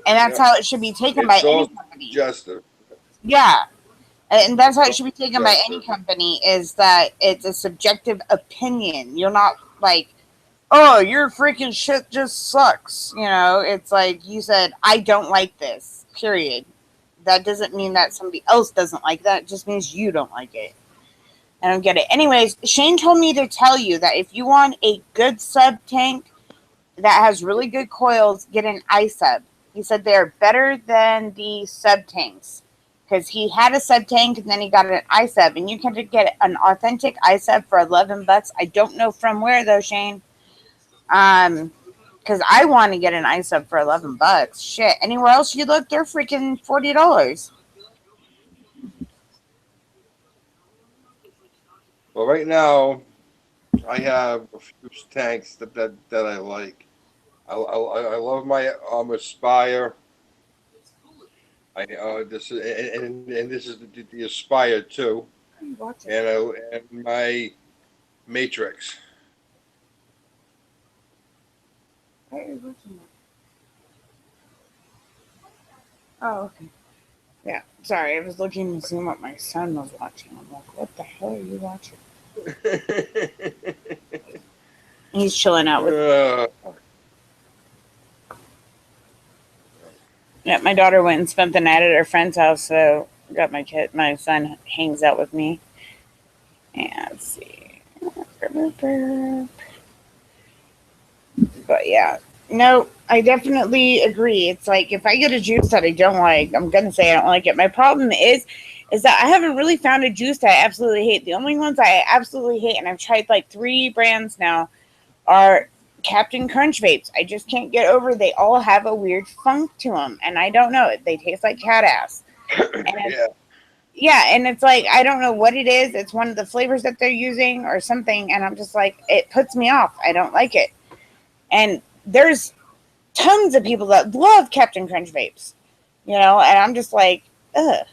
and that's yeah, how it should be taken by it's any all company. suggestive. Yeah. And that's how It's it all should be taken by any suggestive. company is that it's a subjective opinion. You're not like, oh, your freaking shit just sucks. It's like you said, I don't like this, period. That doesn't mean that somebody else doesn't like that. It just means you don't like it. I don't get it. Anyways, Shane told me to tell you that if you want a good sub tank that has really good coils, get an iSub. He said they're better than the sub tanks because he had a sub tank and then he got an iSub, and you can get an authentic iSub for $11. I don't know from where though, Shane. Because I want to get an iSub for $11. Shit, anywhere else you look, they're freaking $40. Well, right now I have a few tanks that I like. I love my Aspire. I this is and this is the Aspire too, and my Matrix. Oh, okay. Yeah, sorry, I was looking to see what my son was watching. I'm like, what the hell are you watching? He's chilling out with. uh, Yeah, my daughter went and spent the night at her friend's house, so got my son hangs out with me. And let's see. But yeah. No, I definitely agree. It's like if I get a juice that I don't like, I'm gonna say I don't like it. My problem is that I haven't really found a juice that I absolutely hate. The only ones I absolutely hate, and I've tried like 3 brands now, are Captain Crunch vapes. I just can't get over. They all have a weird funk to them, and I don't know. They taste like cat ass. And yeah. yeah, and it's like I don't know what it is. It's one of the flavors that they're using or something, and I'm just like it puts me off. I don't like it. And there's tons of people that love Captain Crunch vapes, and I'm just like, ugh.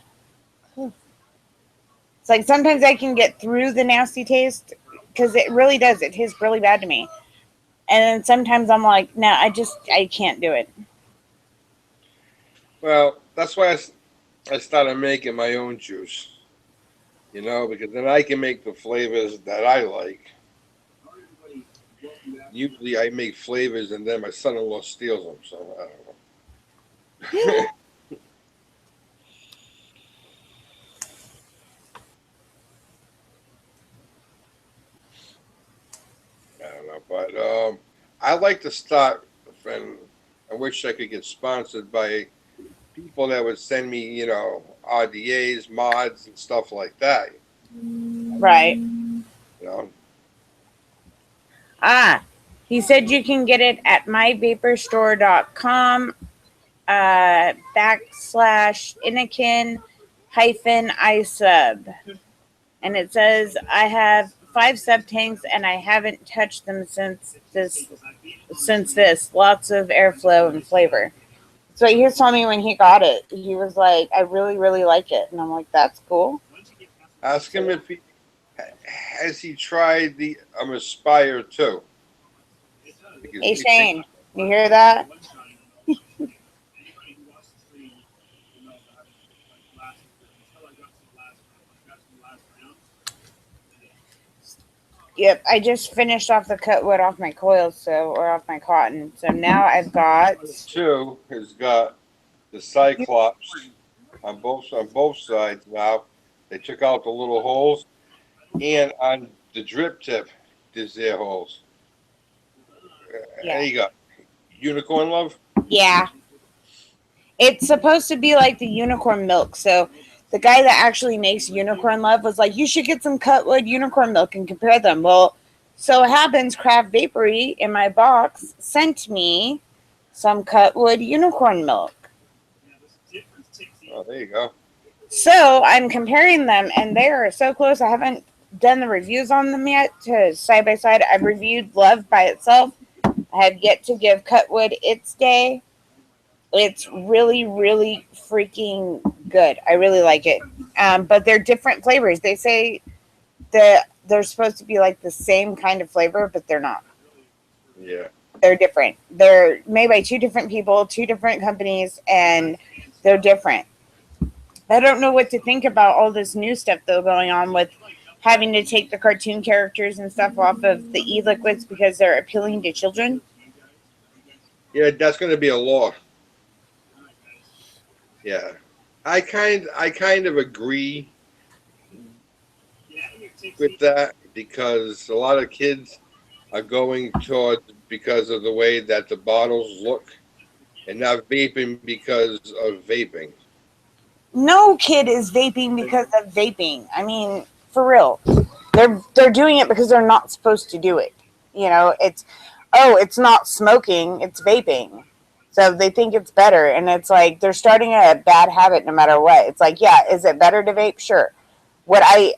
It's like sometimes I can get through the nasty taste because it really does. It tastes really bad to me. And then sometimes I'm like, no, I can't do it. Well, that's why I started making my own juice. Because then I can make the flavors that I like. Usually I make flavors and then my son-in-law steals them, so I don't know. I don't know, but I like to start, and I wish I could get sponsored by people that would send me, RDAs, mods, and stuff like that. Right. You know, Ah, he said you can get it at myvaporstore.com /Anakin hyphen isub. And it says, I have 5 sub tanks and I haven't touched them since this. Lots of airflow and flavor. So he was telling me when he got it, he was like, I really, really like it. And I'm like, that's cool. ask him if he has he tried the Aspire too, because Hey, they take. Shane, you hear that? Yep, I just finished off the cut wood off my coils, or off my cotton. So now I've got. Two has got the Cyclops on both sides now, They took out the little holes, and on the drip tip, there's their holes. There Yeah. you go. Unicorn love. Yeah. It's supposed to be like the unicorn milk. So the guy that actually makes unicorn love was like, you should get some Cutwood unicorn milk and compare them. Well, so it happens Craft Vapory in my box sent me some Cutwood unicorn milk. Oh, there you go. So I'm comparing them and they are so close. I haven't done the reviews on them yet to side by side. I've reviewed Love by itself. I have yet to give Cutwood its day. It's really, really freaking good. I really like it. But they're different flavors. They say that they're supposed to be like the same kind of flavor, but they're not. Yeah. They're different. They're made by two different people, two different companies, and they're different. I don't know what to think about all this new stuff, though, going on with having to take the cartoon characters and stuff off of the e-liquids because they're appealing to children. Yeah, that's going to be a law. Yeah. I kind of agree with that because a lot of kids are going towards because of the way that the bottles look and not vaping because of vaping. No kid is vaping because of vaping. I mean, for real. They're doing it because they're not supposed to do it. You know, it's not smoking, it's vaping. So they think it's better and it's like they're starting a bad habit no matter what. It's like, yeah, is it better to vape? Sure. Would I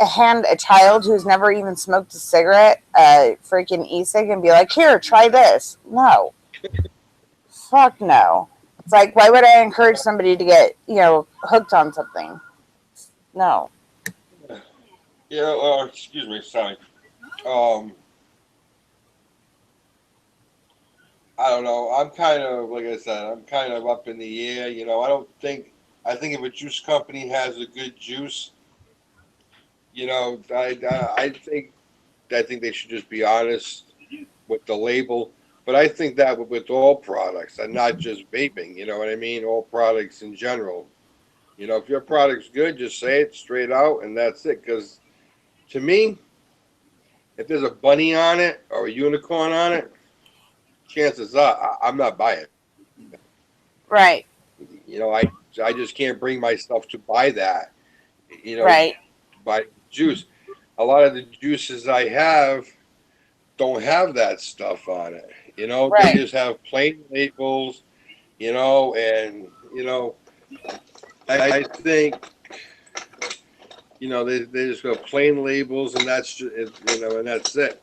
hand a child who's never even smoked a cigarette a freaking e-cig and be like, here, try this? No. Fuck no. It's like, why would I encourage somebody to get, hooked on something? No. Yeah, excuse me, sorry. Um, I don't know. I'm kind of, like I said, I'm kind of up in the air. I think if a juice company has a good juice, I think they should just be honest with the label. But I think that with all products and not just vaping, you know what I mean? All products in general. If your product's good, just say it straight out and that's it. Because to me, if there's a bunny on it or a unicorn on it, chances are I'm not buying. Right. I just can't bring myself to buy that. You know, Right. buy juice. A lot of the juices I have don't have that stuff on it. They Right. just have plain labels. And I think they just got plain labels, and that's just, and that's it.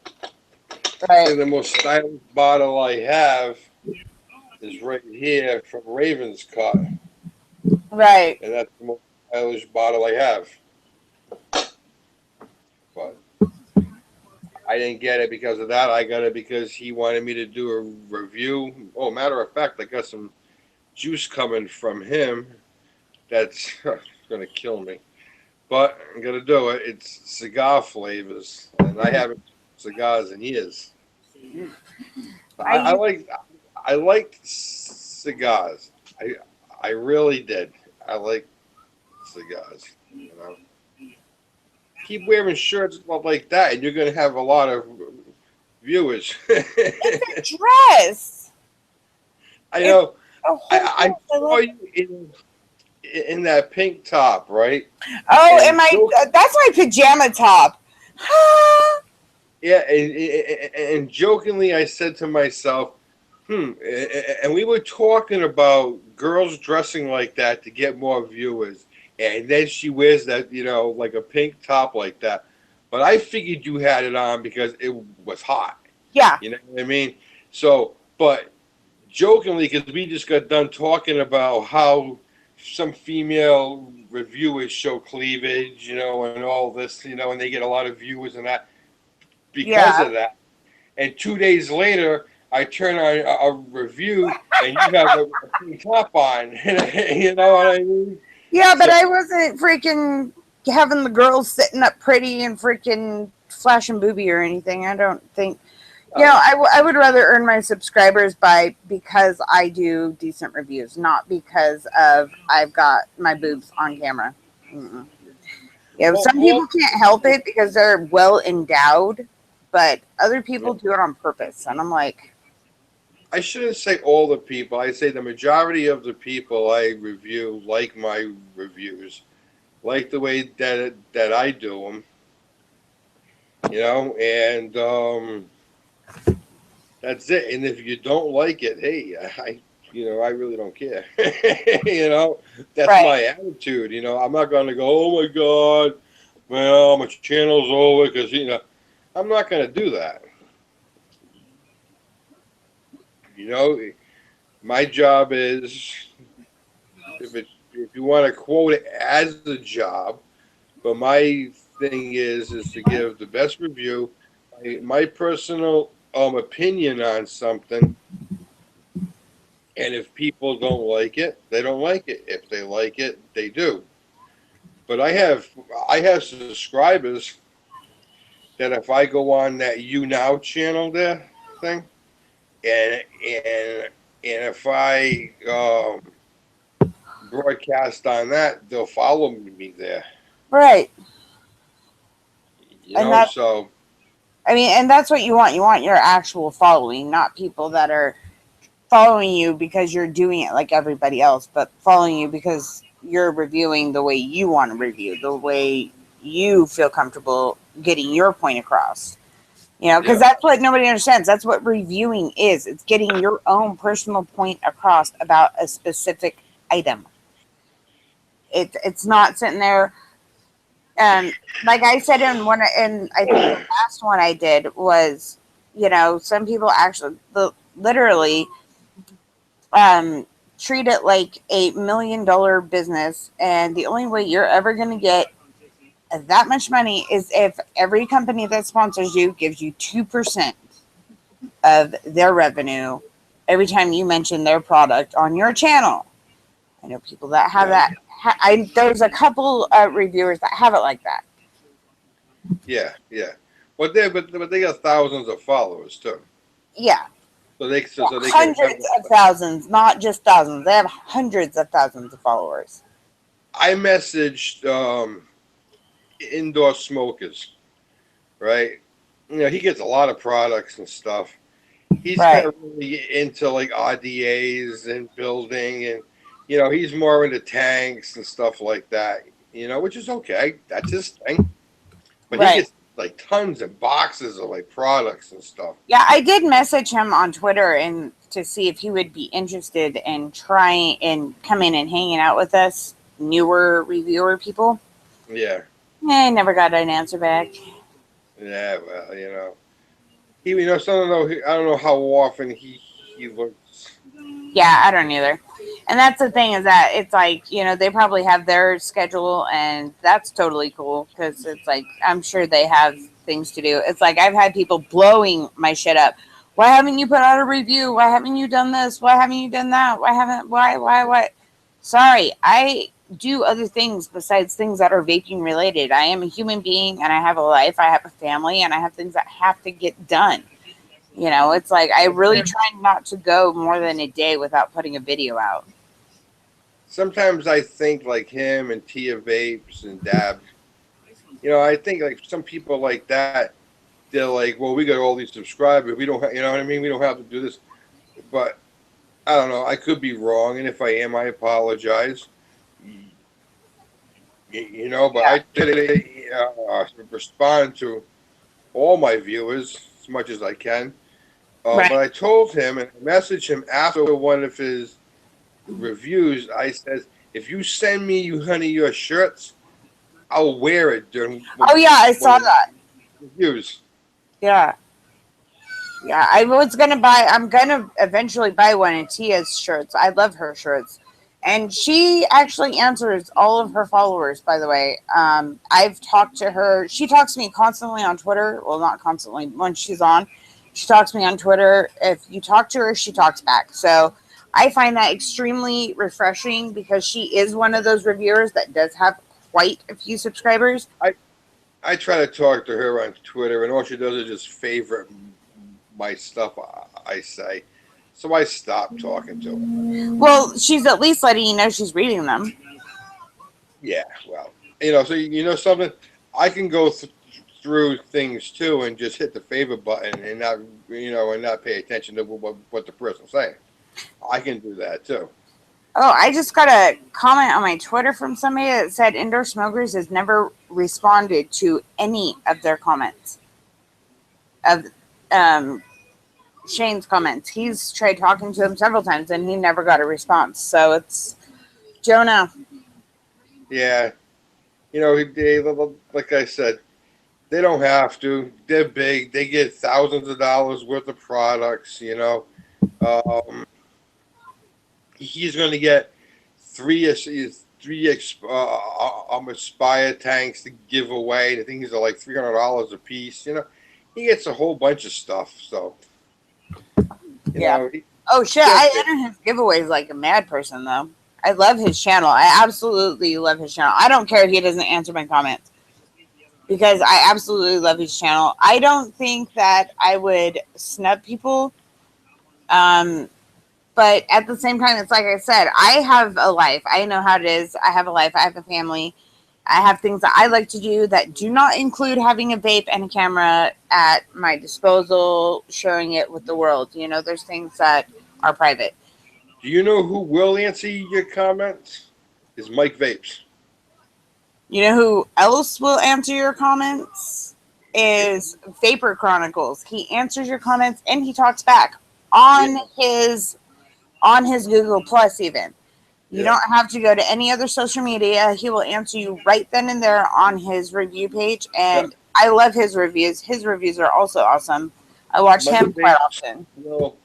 I Right. think the most stylish bottle I have is right here from Raven's Cut, Right. and that's the most stylish bottle I have. But I didn't get it because of that. I got it because he wanted me to do a review. Oh, matter of fact, I got some juice coming from him that's going to kill me. But I'm going to do it. It's cigar flavors, and I haven't cigars in years. I I used, like I liked cigars. I really did. I like cigars. Keep wearing shirts like that, and you're going to have a lot of viewers. it's a dress. I It's know. a whole I dress. I saw love you in that pink top, right? Oh, And that's my pajama top. yeah, and jokingly, I said to myself, and we were talking about girls dressing like that to get more viewers. And then she wears that, like a pink top like that. But I figured you had it on because it was hot. Yeah. You know what I mean? So, but jokingly, because we just got done talking about how some female reviewers show cleavage, and all this, and they get a lot of viewers and that because Yeah. of that. And 2 days later, I turn on a review, and you have a pink top on. You know what I mean? Yeah, but So, I wasn't freaking having the girls sitting up pretty and freaking flashing booby or anything. I don't think. I would rather earn my subscribers because I do decent reviews, not because of I've got my boobs on camera. Mm-mm. Some people can't help it because they're well endowed, but other people do it on purpose. And I'm like, I shouldn't say all the people. I say the majority of the people I review like my reviews, like the way that I do them. And that's it. And if you don't like it, hey, I really don't care. That's right, my attitude. I'm not going to go, oh my God, well, my channel's over because, I'm not going to do that. My job is, if you want to quote it as a job, but my thing is to give the best review, my personal opinion on something. And if people don't like it, they don't like it. If they like it, they do. But I have subscribers that if I go on that You Now channel there thing, and if I broadcast on that, they'll follow me there. right. And that, So and that's what you want. You want your actual following, not people that are following you because you're doing it like everybody else, but following you because you're reviewing the way you want to review, the way you feel comfortable getting your point across. Because that's what nobody understands. That's what reviewing is. It's getting your own personal point across about a specific item. It's not sitting there. Like I said in one, and I think the last one I did was, some people actually literally treat it like $1 million business, and the only way you're ever going to get that much money is if every company that sponsors you gives you 2% of their revenue every time you mention their product on your channel. I know people that have that. There's a couple reviewers that have it like that. Yeah. But they got thousands of followers too. Yeah. So they hundreds of thousands, not just thousands. They have hundreds of thousands of followers. I messaged indoor smokers, right? He gets a lot of products and stuff. He's kind of really into like RDAs and building, and he's more into tanks and stuff like that. Which is okay. That's his thing. But he gets like tons of boxes of like products and stuff. Yeah, I did message him on Twitter and to see if he would be interested in trying and coming and hanging out with us, newer reviewer people. Yeah. I never got an answer back. Yeah, well, he, I don't know how often he looks. Yeah, I don't either. And that's the thing is that it's like, they probably have their schedule, and that's totally cool because it's like, I'm sure they have things to do. It's like, I've had people blowing my shit up. Why haven't you put out a review? Why haven't you done this? Why haven't you done that? Why? Sorry, I do other things besides things that are vaping related. I am a human being and I have a life. I have a family and I have things that have to get done. It's like I really try not to go more than a day without putting a video out. Sometimes I think like him and Tia Vapes and Dabs. I think like some people like that, they're like, well, we got all these subscribers. We don't, you know what I mean? We don't have to do this. But I don't know. I could be wrong. And if I am, I apologize. But I did respond to all my viewers as much as I can. But I told him and messaged him after one of his reviews. I said, if you send me, your shirts, I'll wear it during. I saw that. Reviews. Yeah. Yeah, I'm gonna eventually buy one of Tia's shirts. I love her shirts. And she actually answers all of her followers, by the way. I've talked to her. She talks to me constantly on Twitter. Well, not constantly. When she's on, she talks to me on Twitter. If you talk to her, she talks back. So I find that extremely refreshing because she is one of those reviewers that does have quite a few subscribers. I try to talk to her on Twitter, and all she does is just favorite my stuff I say. So I stopped talking to her. Well, she's at least letting you know she's reading them. Yeah, well, So you know something, I can go through things too and just hit the favorite button and not, and not pay attention to what the person's saying. I can do that too. Oh, I just got a comment on my Twitter from somebody that said Indoor Smokers has never responded to any of their comments of um, Shane's comments. He's tried talking to him several times and he never got a response. So it's Jonah. Yeah, like I said, they don't have to. They're big. They get thousands of dollars worth of products. Um, he's going to get three Aspire tanks to give away. I think these are like $300 a piece. He gets a whole bunch of stuff. So Yeah. he, Oh shit! they're I big. enter his giveaways like a mad person though. I love his channel. I absolutely love his channel. I don't care if he doesn't answer my comments because I absolutely love his channel. I don't think that I would snub people. Um, but at the same time, it's like I said, I have a life. I know how it is. I have a life. I have a family. I have things that I like to do that do not include having a vape and a camera at my disposal, sharing it with the world. There's things that are private. Do you know who will answer your comments? Is Mike Vapes. You know who else will answer your comments? Is Vapor Chronicles. He answers your comments and he talks back on Yeah. his Google Plus even. You Yeah. don't have to go to any other social media. He will answer you right then and there on his review page. Yeah. And I love his reviews. His reviews are also awesome. I watch Mike him quite Vapes often. will.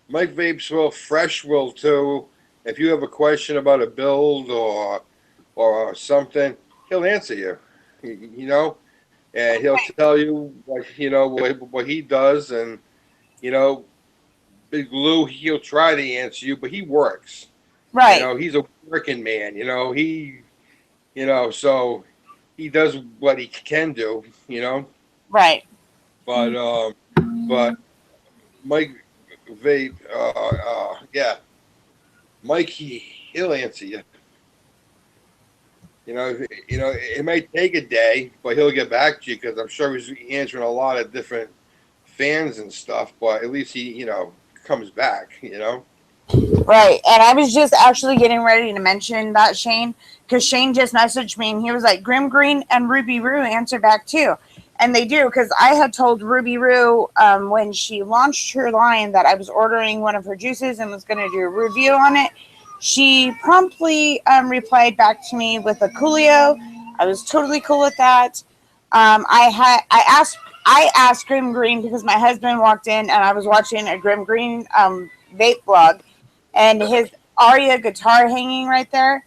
Mike Vapes will. Fresh will too. If you have a question about a build or something, he'll answer you. And he'll tell you what he does, and you know, Big Lou, he'll try to answer you, but he works. Right, He's a working man. So he does what he can do. right. But but Mike Vape, yeah, Mike, he'll answer you. It might take a day, but he'll get back to you because I'm sure he's answering a lot of different fans and stuff. But at least he, comes back. Right. And I was just actually getting ready to mention that Shane, because Shane just messaged me and he was like, Grim Green and Ruby Roo answer back too. And they do, because I had told Ruby Roo when she launched her line that I was ordering one of her juices and was going to do a review on it. She promptly replied back to me with a Coolio. I was totally cool with that. I asked Grim Green because my husband walked in and I was watching a Grim Green vape blog and his Aria guitar hanging right there.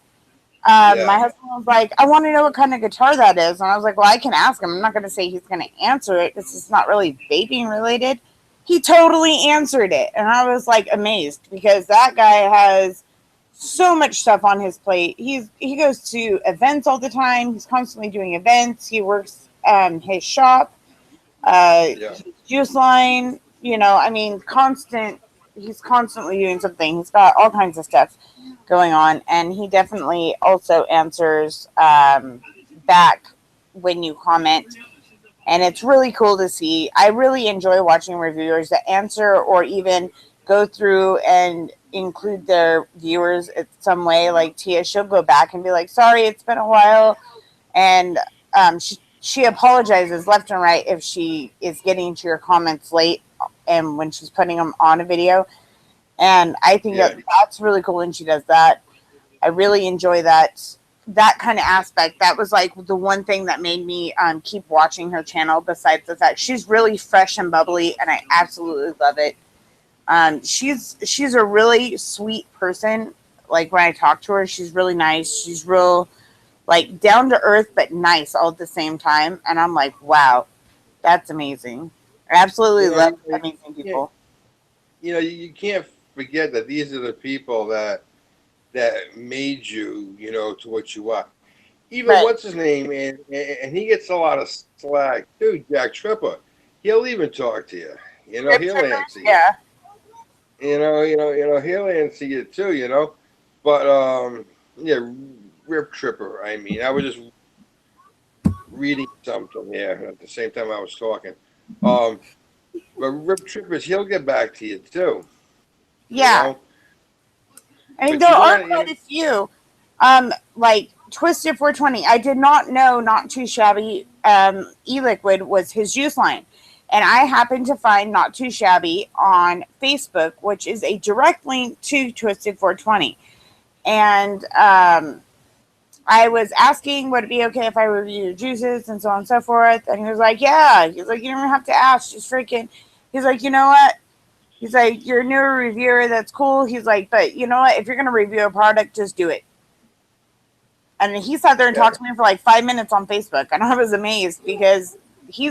My Yeah, husband was like, I want to know what kind of guitar that is. And I was like, well, I can ask him. I'm not going to say he's going to answer it because it's not really vaping related. He totally answered it. And I was like amazed because that guy has so much stuff on his plate. He goes to events all the time. He's constantly doing events. He works his shop, yeah, his juice line. I mean, constant. He's constantly doing something. He's got all kinds of stuff going on, and he definitely also answers back when you comment. And it's really cool to see. I really enjoy watching reviewers that answer or even go through and include their viewers in some way. Like Tia, she'll go back and be like, "Sorry, it's been a while," and she apologizes left and right if she is getting to your comments late and when she's putting them on a video. And I think yeah. that's really cool when she does that. I really enjoy that kind of aspect. That was like the one thing that made me keep watching her channel. Besides the fact she's really fresh and bubbly, and I absolutely love it. She's a really sweet person. Like when I talk to her, she's really nice. She's real like down to earth, but nice all at the same time. And I'm like, wow, that's amazing. I absolutely You know, love you, amazing you, people. you can't forget that these are the people that made you, to what you are. Even Right. what's his name, and he gets a lot of slack, dude. Jack Tripper, he'll even talk to you. Rip He'll Tripper? answer you. Yeah. He'll answer you too. But yeah, Rip Tripper. I mean, I was just reading something here at the same time I was talking. Um, but Rip Trippers, he'll get back to you too. You Yeah. know, I mean, but there you are gotta, quite a few. Like Twisted 420. I did not know Not Too Shabby e-liquid was his juice line. And I happened to find Not Too Shabby on Facebook, which is a direct link to Twisted 420. And I was asking would it be okay if I reviewed juices and so on and so forth. And he was like, yeah. He's like, you don't even have to ask. Just freaking. He's like, you know what? He's like, you're a newer reviewer. That's cool. He's like, but you know what? If you're going to review a product, just do it. And he sat there and yeah, talked to me for like 5 minutes on Facebook. And I was amazed because he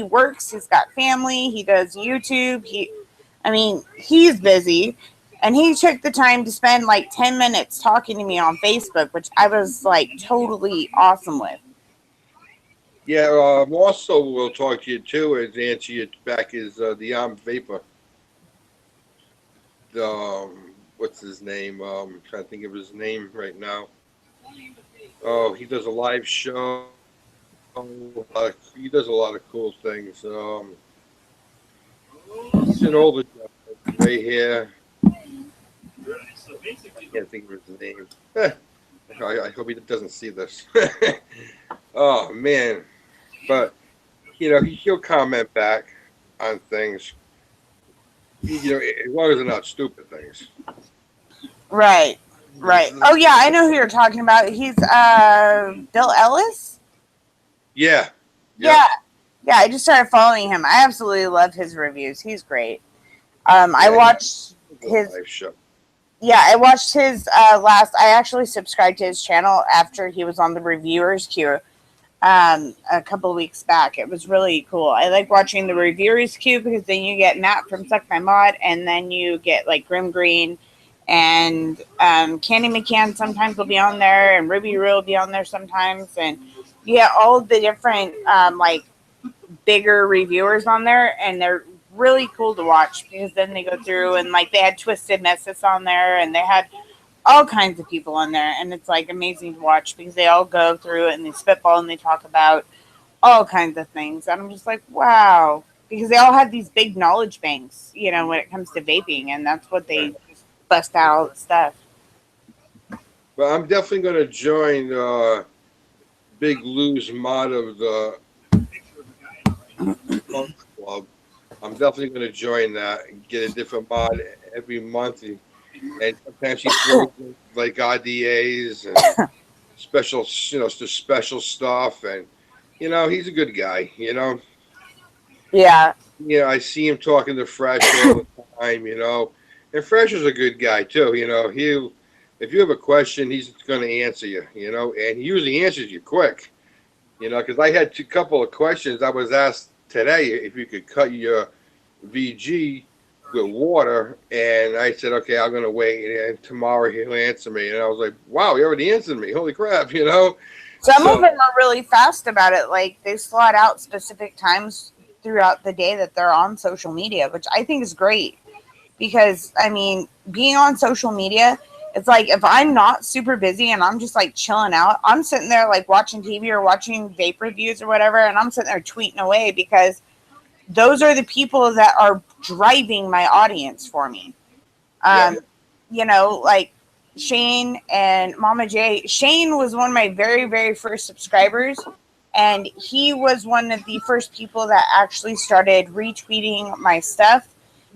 works, he's got family, he does YouTube. He's busy. And he took the time to spend like 10 minutes talking to me on Facebook, which I was like totally awesome with. yeah. Also, we'll talk to you too and answer you back is the Vapor. What's his name? I'm trying to think of his name right now. Oh, he does a live show. He does a lot of cool things. He's an older guy, gray hair. I can't think of his name. I hope he doesn't see this. Oh man, but he'll comment back on things. As long as they're not stupid things. Right. Right. Oh yeah, I know who you're talking about. He's Bill Ellis? Yeah. Yeah. Yep. Yeah, I just started following him. I absolutely love his reviews. He's great. I Yeah. watched He's a his live show. Yeah, I watched his last. I actually subscribed to his channel after he was on the Reviewers Queue a couple of weeks back. It was really cool. I like watching the Reviewers Queue because then you get Matt from Suck My Mod, and then you get like Grim Green and Candy McCann sometimes will be on there, and Ruby Roo will be on there sometimes, and you get all the different like bigger reviewers on there, and they're really cool to watch because then they go through and like they had Twisted Nessus on there, and they had all kinds of people on there, and it's like amazing to watch because they all go through it and they spitball and they talk about all kinds of things, and I'm just like, wow, because they all have these big knowledge banks, when it comes to vaping, and that's what they Right. just bust out stuff. But I'm definitely going to join Big Lou's mod of the Punk Club. I'm definitely going to join that and get a different mod every month. And sometimes he throws in like RDAs and special, just special stuff. And, he's a good guy, Yeah. I see him talking to Fresh all the time, And Fresh is a good guy too, if you have a question, he's going to answer you, and he usually answers you quick, because I had a couple of questions. I was asked today if you could cut your VG with water, and I said, okay, I'm going to wait, and tomorrow he'll answer me. And I was like, wow, he already answered me. Holy crap, Some of So, them are really fast about it. Like they slot out specific times throughout the day that they're on social media, which I think is great because being on social media, it's like if I'm not super busy and I'm just like chilling out, I'm sitting there like watching TV or watching vape reviews or whatever, and I'm sitting there tweeting away because those are the people that are driving my audience for me. yeah, Um, like Shane and Mama J. Shane was one of my very, very first subscribers, and he was one of the first people that actually started retweeting my stuff.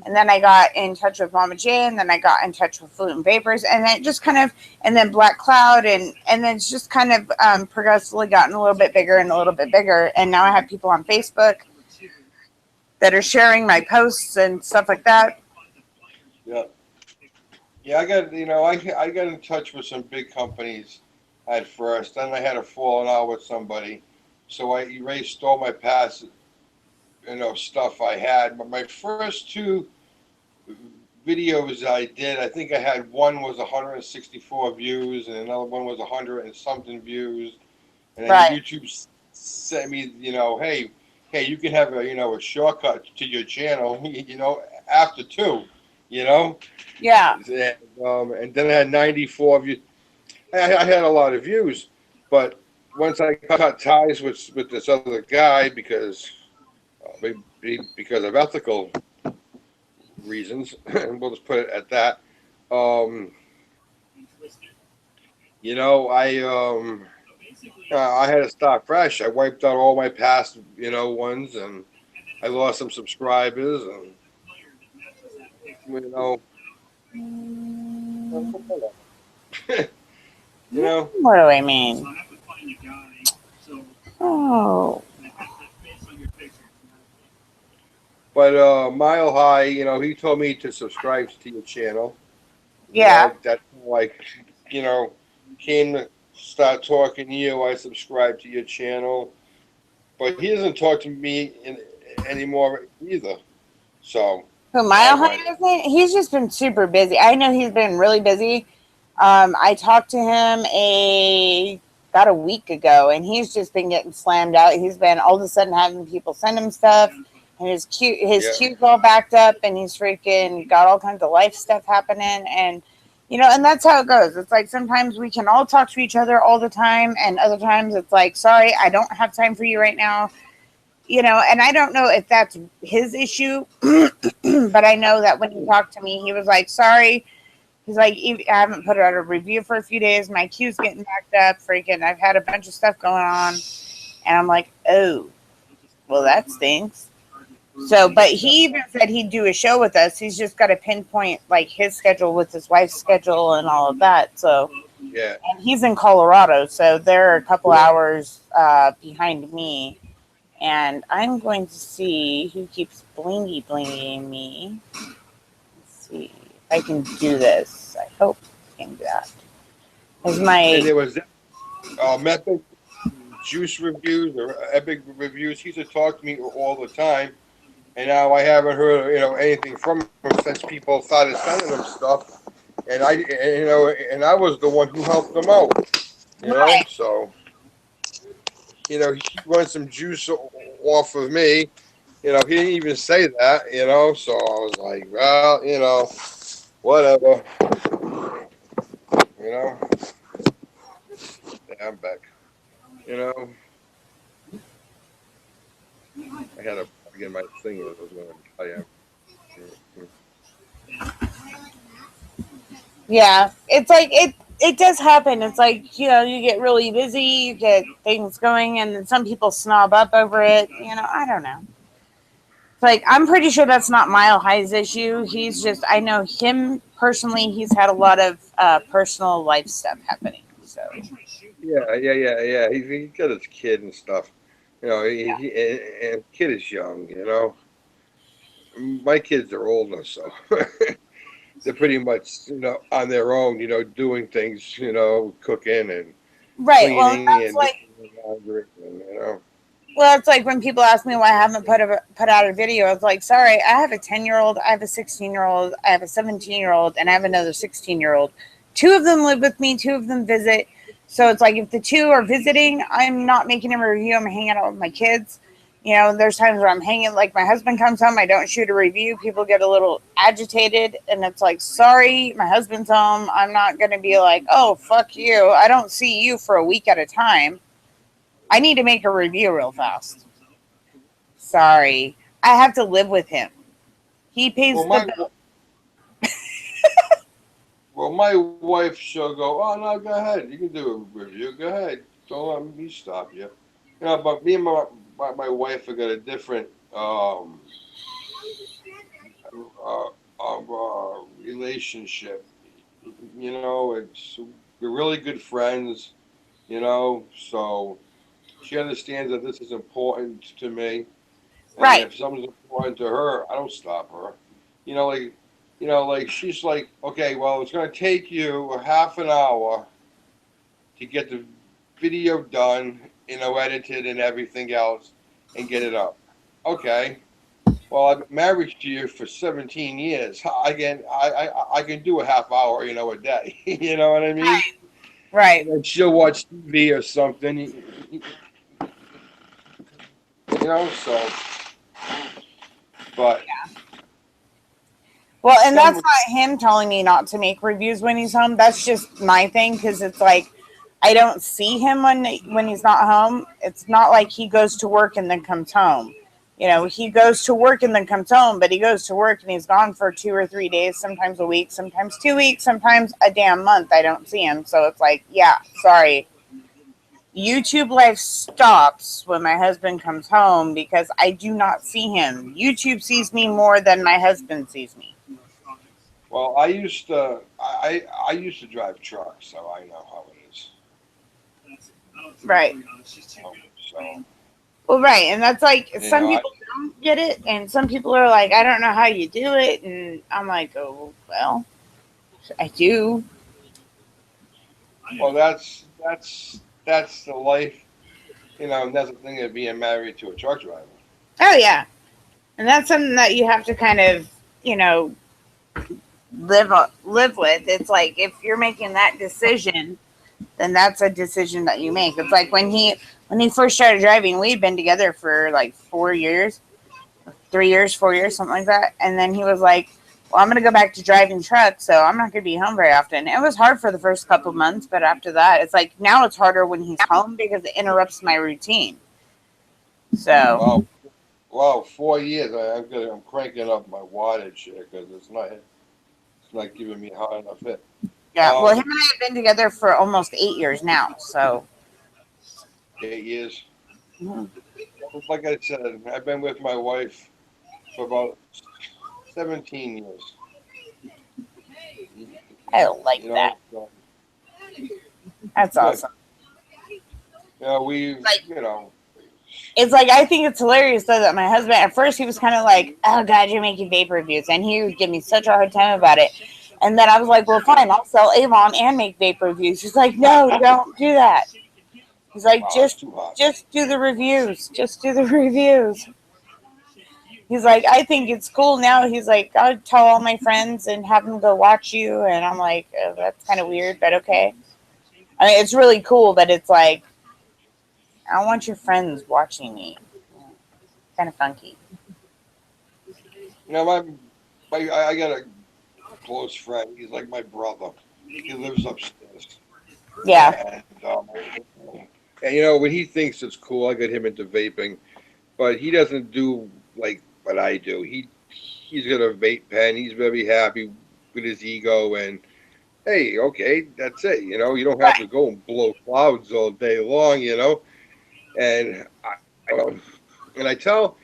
And then I got in touch with Mama J, and then I got in touch with Flute and Vapors, and then it just kind of, and then Black Cloud, and then it's just kind of progressively gotten a little bit bigger and a little bit bigger. And now I have people on Facebook that are sharing my posts and stuff like that. yeah. Yeah, I got in touch with some big companies at first. Then I had a falling out with somebody, so I erased all my past, stuff I had. But my first two videos I did, I think I had one was 164 views, and another one was 100 and something views. And then Right. YouTube sent me, hey, you can have a shortcut to your channel, after two, you know. Yeah. And then I had 94 views. I had a lot of views, but once I cut ties with this other guy because of ethical reasons, and we'll just put it at that. Um, I had to start fresh. I wiped out all my past ones, and I lost some subscribers, and you know you know. What do I mean? Oh. But Mile High, he told me to subscribe to your channel. Yeah. That's like, came to start talking to you. I subscribed to your channel, but he doesn't talk to me anymore either. So Who, I Mile went, High isn't? He's just been super busy. I know he's been really busy. I talked to him about a week ago, and he's just been getting slammed out. He's been all of a sudden having people send him stuff, and his yeah, queue's all backed up, and he's freaking got all kinds of life stuff happening, and and that's how it goes. It's like sometimes we can all talk to each other all the time, and other times it's like, sorry, I don't have time for you right now. And I don't know if that's his issue, but I know that when he talked to me, he was like, sorry. He's like, I haven't put out a review for a few days. My queue's getting backed up. Freaking, I've had a bunch of stuff going on. And I'm like, oh, well, that stinks. So, but he even said he'd do a show with us. He's just got to pinpoint like his schedule with his wife's schedule and all of that. So, yeah. and he's in Colorado. So they're a couple hours behind me. And I'm going to see who keeps blinging me. Let's see if I can do this. I hope I can do that. And there was Epic Juice reviews or Epic reviews. He used to talk to me all the time, and now I haven't heard anything from him since people started sending him stuff. And I was the one who helped them out. Right. So he wants some juice off of me. He didn't even say that. So I was like, well, whatever. Yeah, I'm back. I had a bug in my thing. I was going to tell you. Yeah, it's like it does happen. It's like, you get really busy, you get things going, and then some people snob up over it. I don't know. It's like, I'm pretty sure that's not Mile High's issue. He's just, I know him personally, he's had a lot of personal life stuff happening. So Yeah. He got his kid and stuff. And kid is young. My kids are older, so they're pretty much on their own. Doing things. Cooking and right. Well, cleaning that's and like, laundry. well, it's like when people ask me why I haven't put out a video. It's like, sorry, I have a 10-year-old, I have a 16-year-old, I have a 17-year-old, and I have another 16-year-old. Two of them live with me. Two of them visit. So it's like if the two are visiting, I'm not making a review. I'm hanging out with my kids. There's times where I'm hanging, like my husband comes home, I don't shoot a review. People get a little agitated, and it's like, sorry, my husband's home. I'm not going to be like, oh, fuck you. I don't see you for a week at a time. I need to make a review real fast. Sorry. I have to live with him. He pays the bill. Well, my wife, she'll go, oh, no, go ahead. You can do a review. Go ahead. Don't let me stop you. But me and my wife have got a different relationship. We're really good friends, so she understands that this is important to me. And Right. if something's important to her, I don't stop her. Like she's like, okay, well, it's going to take you a half an hour to get the video done, edited and everything else, and get it up. Okay. Well, I've been married to you for 17 years. I can do a half hour, a day. You know what I mean? Right. And then she'll watch TV or something. So. But. Yeah. Well, and that's not him telling me not to make reviews when he's home. That's just my thing, because it's like, I don't see him when he's not home. It's not like he goes to work and then comes home. You know, he goes to work and then comes home, but he goes to work and he's gone for 2 or 3 days, sometimes a week, sometimes 2 weeks, sometimes a damn month. I don't see him. So it's like, yeah, sorry. YouTube life stops when my husband comes home because I do not see him. YouTube sees me more than my husband sees me. Well, I used to drive trucks, so I know how it is. Right. So Well, right. And that's like, you some know, people don't get it. And some people are like, I don't know how you do it. And I'm like, oh, well, I do. well, that's the life. And that's the thing of being married to a truck driver. Oh, yeah. And that's something that you have to kind of, you know, live with. It's like, if you're making that decision, then that's a decision that you make. It's like when he first started driving, we'd been together for like 4 years, 3 years, 4 years, something like that. And then he was like, well, I'm going to go back to driving trucks, so I'm not going to be home very often. It was hard for the first couple months, but after that, it's like, now it's harder when he's home because it interrupts my routine. So, Well, 4 years. I'm cranking up my wattage here because it's not giving me high enough hit. yeah. Well, him Um, and I have been together for almost 8 years now. So, 8 years. mhm. Like I said, I've been with my wife for about 17 years. I like You that. know, so That's good. awesome. We've Like, you know it's like, I think it's hilarious though that my husband, at first he was kind of like, oh God, you're making vape reviews, and he would give me such a hard time about it. And then I was like, well, fine, I'll sell Avon and make vape reviews. He's like, no, don't do that. He's like, wow, it's too hot. just do the reviews. Just do the reviews. He's like, I think it's cool now. He's like, I'll tell all my friends and have them go watch you. And I'm like, oh, that's kind of weird, but okay. I mean, it's really cool, but it's like, I don't want your friends watching me. Kind of funky. I got a close friend. He's like my brother. He lives upstairs, Yeah. and when he thinks it's cool, I get him into vaping, but he doesn't do like what I do. He's got a vape pen. He's very happy with his ego, and hey, okay, that's it. You don't have to Right. go and blow clouds all day long. And and I tell,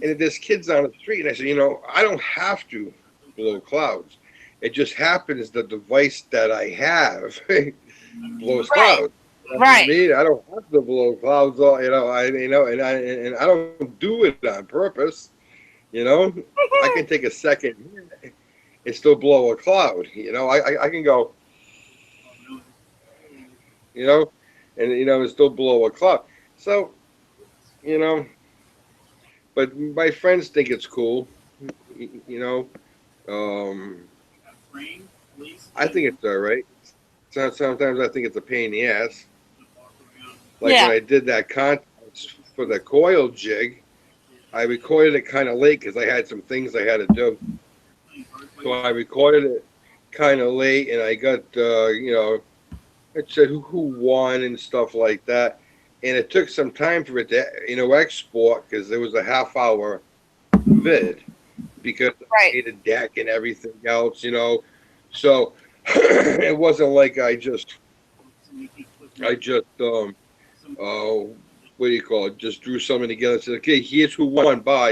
and there's kids on the street, and I say, I don't have to blow clouds. It just happens the device that I have blows Right. clouds. You know what I Right. mean? I don't have to blow clouds all, and I don't do it on purpose. You know, I can take a second and still blow a cloud. I can go, and and still blow a cloud. So, you know, but my friends think it's cool. You know, um, I think it's all right. Sometimes I think it's a pain in the ass. Like when Yeah. I did that contest for the coil jig, I recorded it kind of late because I had some things I had to do. So I recorded it kind of late, and I got it said who won and stuff like that. And it took some time for it to export because there was a half-hour vid because I Right. made a deck and everything else. So it wasn't like I just what do you call it? Just drew something together and said, okay, here's who won by.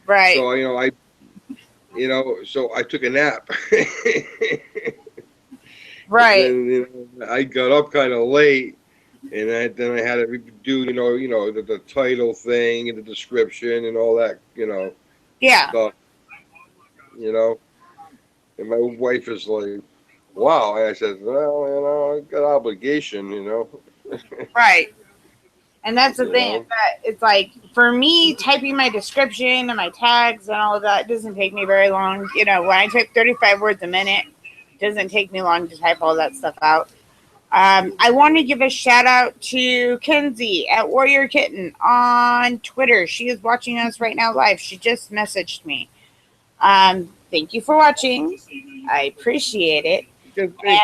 Right. So so I took a nap. And Right. then I got up kind of late, and then I had to do the title thing and the description and all that Yeah. stuff. You know, and my wife is like, "Wow," and I said, "Well, I got obligation, Right. And that's the you thing. know." It's like, for me, typing my description and my tags and all of that doesn't take me very long. When I type 35 words a minute, it doesn't take me long to type all that stuff out. I want to give a shout out to Kenzie at Warrior Kitten on Twitter. She is watching us right now live. She just messaged me. Thank you for watching. I appreciate it. You can see.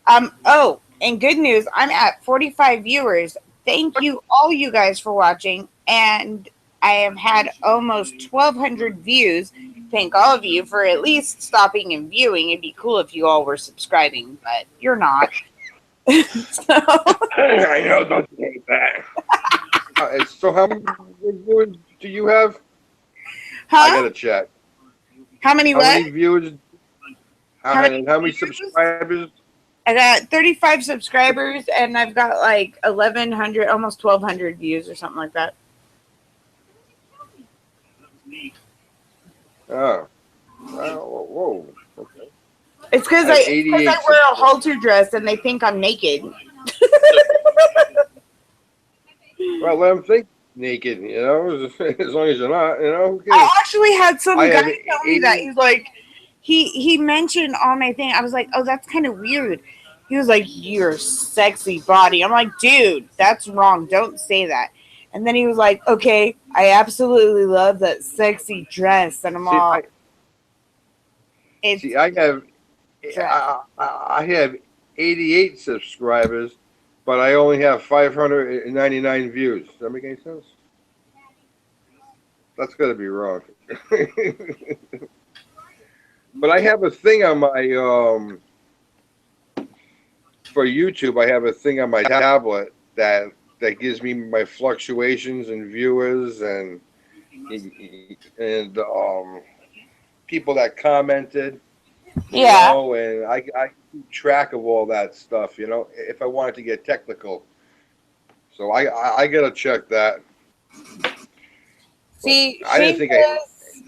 And oh, in good news, I'm at 45 viewers. Thank you, all you guys, for watching. And I have had almost 1,200 views. Thank all of you for at least stopping and viewing. It'd be cool if you all were subscribing, but you're not. So. I know, don't say that. So how many viewers do you have? I Huh? gotta check. How many How what? many viewers? How many How many viewers? subscribers? I got 35 subscribers, and I've got like 1,100, almost 1,200 views or something like that. Oh. Whoa. Okay. It's because I have I 88 wear a halter dress and they think I'm naked. Well, let them think naked, you know, as long as you're not, you know. Who I cares? actually had some I guy have tell me 80. that. He's like, he mentioned on my thing. I was like, oh, that's kind of weird. He was like, your sexy body. I'm like, dude, that's wrong. Don't say that. And then he was like, okay, I absolutely love that sexy dress. And I'm all, it's I have dress. I have 88 subscribers, but I only have 599 views. Does that make any sense? That's got to be wrong. But I have a thing on my for YouTube. I have a thing on my tablet that gives me my fluctuations in viewers and people that commented. Yeah. And I keep track of all that stuff, if I wanted to get technical. So I gotta check that. See, I didn't think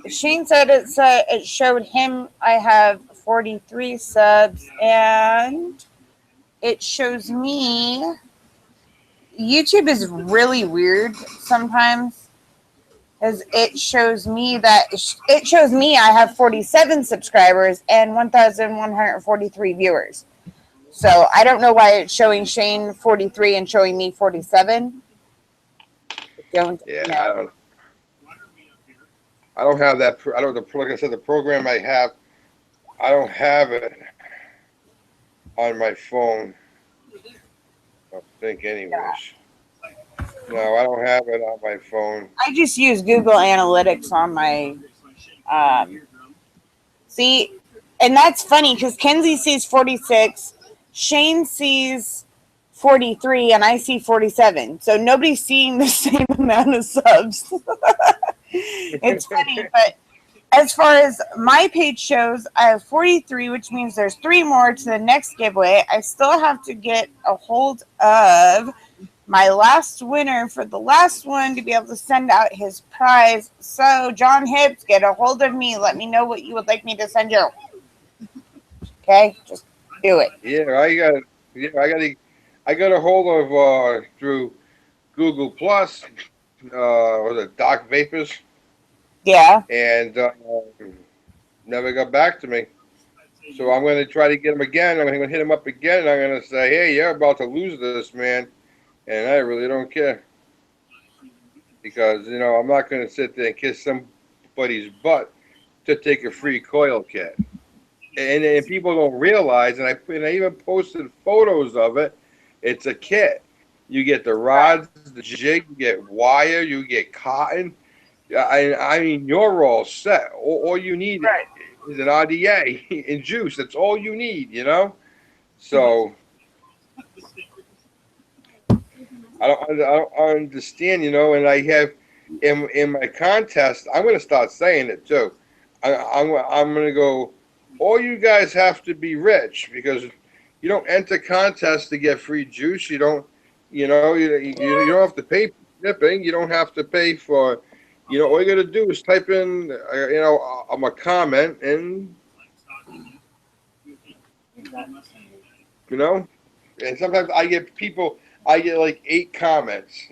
Shane said it showed him I have 43 subs, and it shows me. YouTube is really weird sometimes, because it shows me I have 47 subscribers and 1,143 viewers. So I don't know why it's showing Shane 43 and showing me 47. I don't have that. I don't. Like I said, the program I have, I don't have it on my phone. I think, anyways. No, I don't have it on my phone. I just use Google Analytics on my. See, and that's funny because Kenzie sees 46, Shane sees 43, and I see 47. So nobody's seeing the same amount of subs. It's funny, but as far as my page shows, I have 43, which means there's 3 more to the next giveaway. I still have to get a hold of my last winner for the last one to be able to send out his prize. So, John Hibbs, get a hold of me. Let me know what you would like me to send you. Okay? Just do it. I got a hold of through Google Plus, was it Doc Vapors? Yeah. And never got back to me. So I'm going to try to get him again. I'm going to hit him up again, and I'm going to say, hey, you're about to lose this, man. And I really don't care. Because, I'm not going to sit there and kiss somebody's butt to take a free coil kit. And people don't realize, and I even posted photos of it, it's a kit. You get the rods, the jig, you get wire, you get cotton. I mean, you're all set. All you need is an RDA and juice. That's all you need, So I don't understand, and I have in my contest. I'm going to start saying it too. I'm going to go. All you guys have to be rich, because you don't enter contests to get free juice. You don't, you don't have to pay for shipping. You don't have to pay for. All you got to do is type in, a comment, and, and sometimes I get like 8 comments,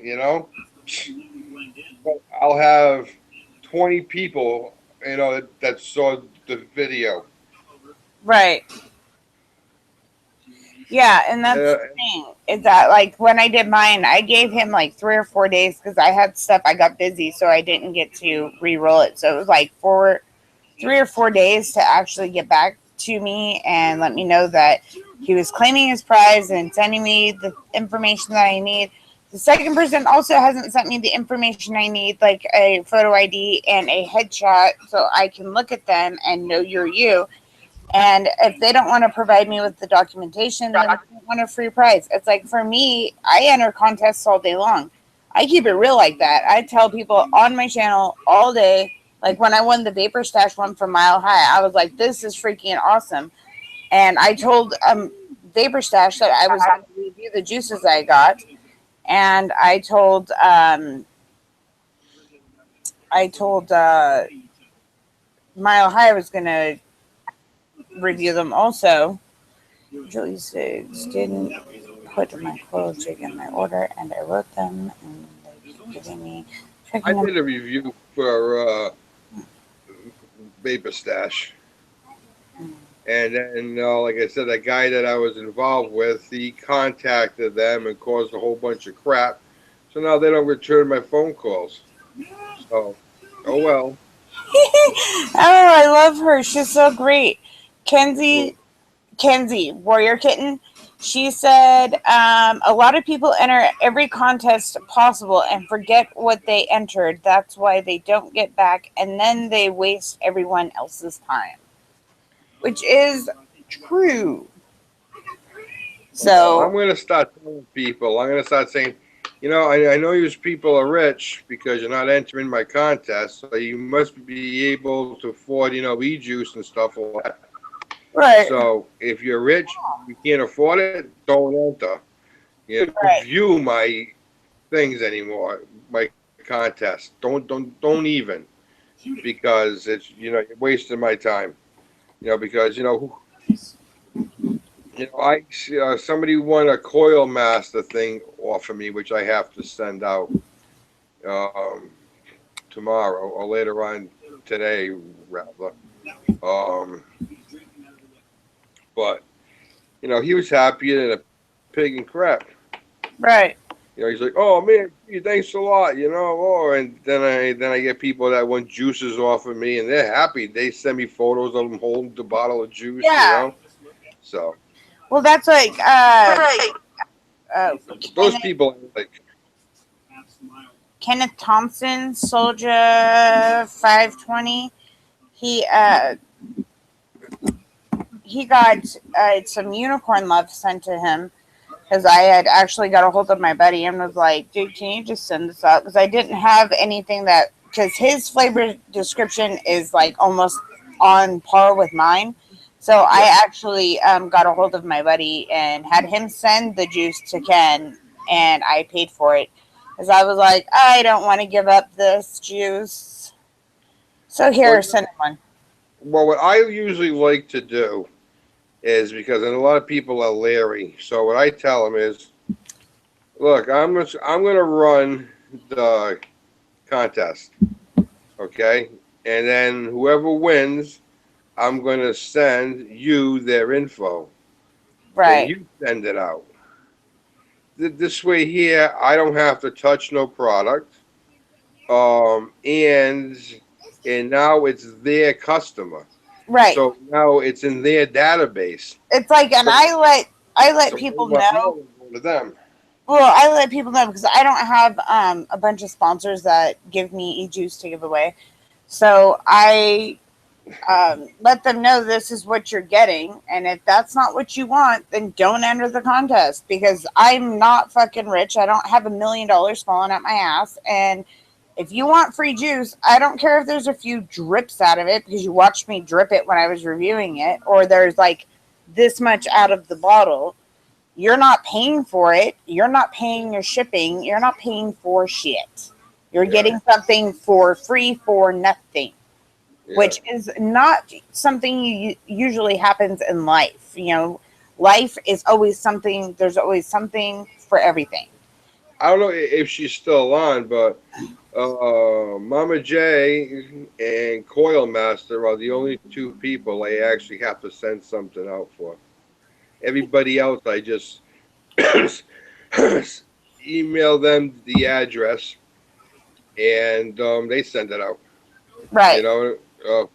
but I'll have 20 people, that saw the video. Right. Yeah, and that's the thing, is that, like, when I did mine, I gave him, like, 3 or 4 days, because I had stuff, I got busy, so I didn't get to re-roll it. So it was, like, 3 or 4 days to actually get back to me and let me know that He was claiming his prize and sending me the information that I need. The second person also hasn't sent me the information I need, like a photo ID and a headshot, so I can look at them and know you're you. And if they don't want to provide me with the documentation, then they don't want a free prize. It's like, for me, I enter contests all day long. I keep it real like that. I tell people on my channel all day, like when I won the Vapor Stash one from Mile High, I was like, this is freaking awesome. And I told Vapor Stash that I was going to review the juices I got. And I told Mile High I was going to review them also. Julie Stiggs didn't put my coil jig in my order, and I wrote them, and they keep giving me I checking did them. a review for Vapor Stash. And then, like I said, the guy that I was involved with, he contacted them and caused a whole bunch of crap. So now they don't return my phone calls. So, oh well. Oh, I love her. She's so great. Kenzie, Warrior Kitten. She said, a lot of people enter every contest possible and forget what they entered. That's why they don't get back, and then they waste everyone else's time, which is true. So I'm So, going to start telling people, I'm going to start saying, I know you people are rich because you're not entering my contest, so you must be able to afford, e-juice and stuff like that. right, So if you're rich, you can't afford it, don't enter. Don't right. view my things anymore, my contest. Don't even, because it's you're wasting my time. Because I somebody won a coil master thing off of me, which I have to send out um, tomorrow or later on today, rather. Um, but he was happy than a pig in crap. Right. He's like, "Oh man, gee, thanks a lot," and then I get people that want juices off of me, and they're happy. They send me photos of them holding the bottle of juice. Yeah. So Well, that's like uh, those Kenneth, people, like, Kenneth Thompson, Soldier 520. He uh he got some unicorn love sent to him because I had actually got a hold of my buddy and was like, dude, can you just send this out? Because I didn't have anything because his flavor description is like almost on par with mine. So yeah. I actually got a hold of my buddy and had him send the juice to Ken, and I paid for it because I was like, I don't want to give up this juice. So Well, here, send him one. what I usually like to do is, because a lot of people are leery. So what I tell them is, look, I'm gonna run the contest, okay, and then whoever wins, I'm gonna send you their info. Then Right. you send it out. This way here, I don't have to touch no product. And now it's their customer. Right. So now it's in their database. It's like, and So, I let so people what know. will go to them. Well, I let people know because I don't have a bunch of sponsors that give me e-juice to give away. So I let them know this is what you're getting, and if that's not what you want, then don't enter the contest because I'm not fucking rich. I don't have $1 million falling out my ass, and if you want free juice, I don't care if there's a few drips out of it because you watched me drip it when I was reviewing it, or there's like this much out of the bottle. You're not paying for it. You're not paying your shipping. You're not paying for shit. You're Yeah, getting something for free for nothing, yeah. which is not something usually happens in life. Life is always something. There's always something for everything. I don't know if she's still on, but Mama J and Coil Master are the only two people I actually have to send something out for. Everybody else, I just email them the address, and they send it out. You Right. know, uh,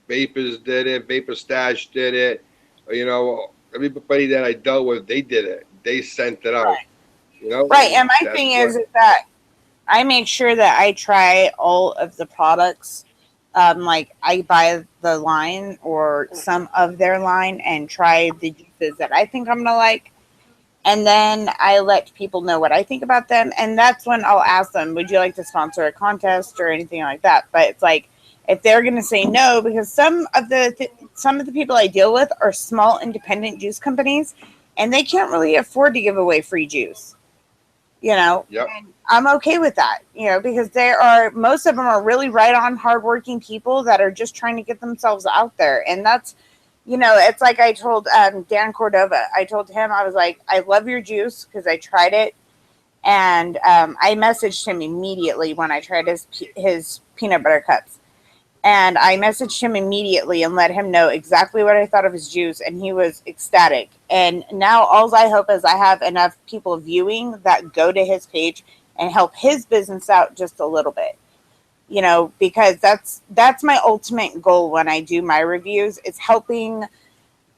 Vapors did it, Vapor Stash did it. You know, everybody that I dealt with, they did it. They sent it out. Right. You know, Right. and And my that's thing what. is that I make sure that I try all of the products. Like I buy the line or some of their line and try the juices that I think I'm gonna like, and then I let people know what I think about them, and that's when I'll ask them, "Would you like to sponsor a contest or anything like that?" But it's like if they're gonna say no, because some of the people I deal with are small independent juice companies, and they can't really afford to give away free juice, you know. Yep. And I'm okay with that, you know, because there are most of them are really right on hardworking people that are just trying to get themselves out there. And that's, you know, it's like I told Dan Cordova, I told him, I was like, I love your juice because I tried it. And I messaged him immediately when I tried his peanut butter cups. And I messaged him immediately and let him know exactly what I thought of his juice, and he was ecstatic. And now all I hope is I have enough people viewing that go to his page and help his business out just a little bit. You know, because that's my ultimate goal when I do my reviews. It's helping.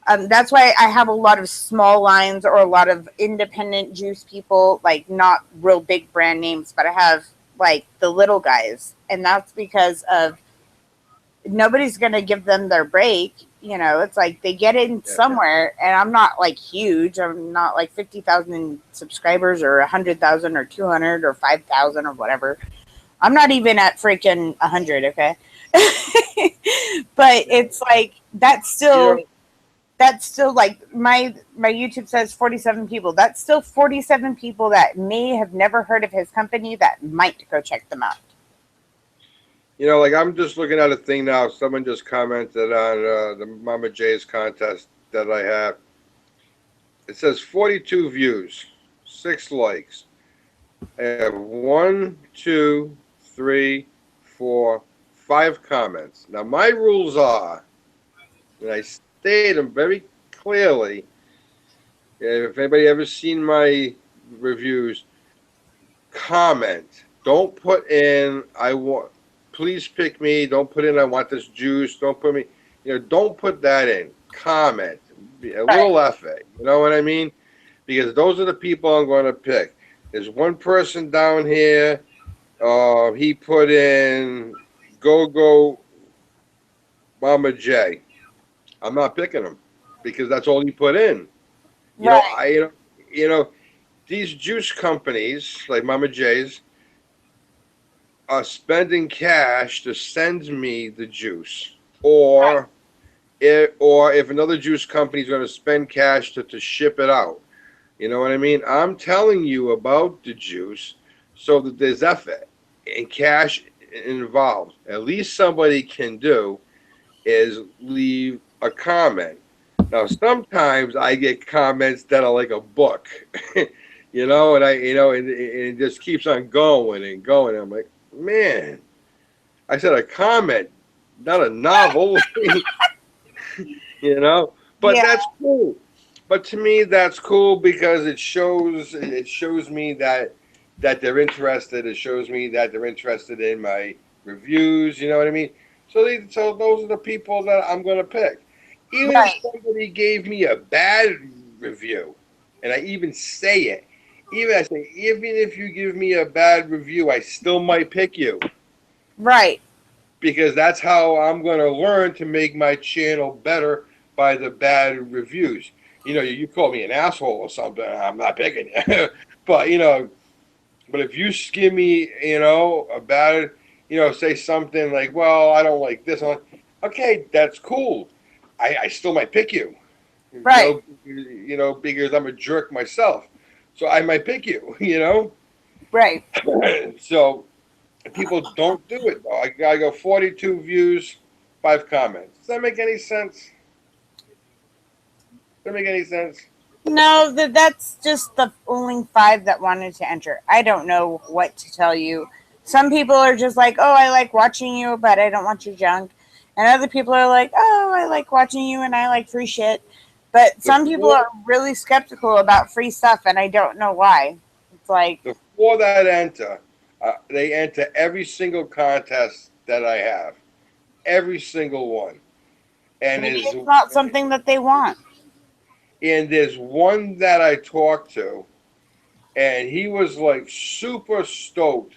That's why I have a lot of small lines or a lot of independent juice people, like not real big brand names, but I have like the little guys, and that's because of nobody's going to give them their break. You know, it's like they get in Yeah. somewhere, and I'm not like huge. I'm not like 50,000 subscribers or 100,000 or 200 or 5,000 or whatever. I'm not even at freaking 100, okay? But it's like You know, that's still like my YouTube says 47 people. That's still 47 people that may have never heard of his company that might go check them out. like I'm just looking at a thing now. Someone just commented on the Mama J's contest that I have. It says 42 views, 6 likes. I have 1, 2, 3, 4, 5 comments. Now my rules are, and I state them very clearly. If anybody ever seen my reviews, comment. Don't put in I want. Please pick me. Don't put in I want this juice. Don't put me. Don't put that in. Comment. A Right. little effort. You know what I mean? Because those are the people I'm going to pick. There's one person down here. He put in Go Mama J. I'm not picking him because that's all he put in. You know, Right. I you know, you know these juice companies like Mama J's are spending cash to send me the juice, Right. or if another juice company is going to spend cash to ship it out. You know what I mean? I'm telling you about the juice so that there's effort and cash involved. At least somebody can do is leave a comment. Now, sometimes I get comments that are like a book, and it just keeps on going and going. I'm like, man, I said a comment, not a novel, you know. But Yeah. that's cool. But to me, that's cool because it shows me that they're interested. It shows me that they're interested in my reviews. You know what I mean? So those are the people that I'm going to pick. Even if Right. somebody gave me a bad review, and I even say it, even if you give me a bad review, I still might pick you Right. because that's how I'm going to learn to make my channel better by the bad reviews. You call me an asshole or something, I'm not picking you. but but if you give me, a bad, say something like, "Well, I don't like this," okay, that's cool. I still might pick you, Right. because I'm a jerk myself, so I might pick you. Right. So people don't do it though. I go 42 views, 5 comments. Does that make any sense? Does that make any sense? No, that's just the only 5 that wanted to enter. I don't know what to tell you. Some people are just like, "Oh, I like watching you, but I don't want your junk," and other people are like, "Oh, I like watching you, and I like free shit." But The some people four, are really skeptical about free stuff, and I don't know why. It's like, the four that enter, they enter every single contest that I have, every single one, and maybe is it's not something that they want. And there's one that I talked to, and he was like super stoked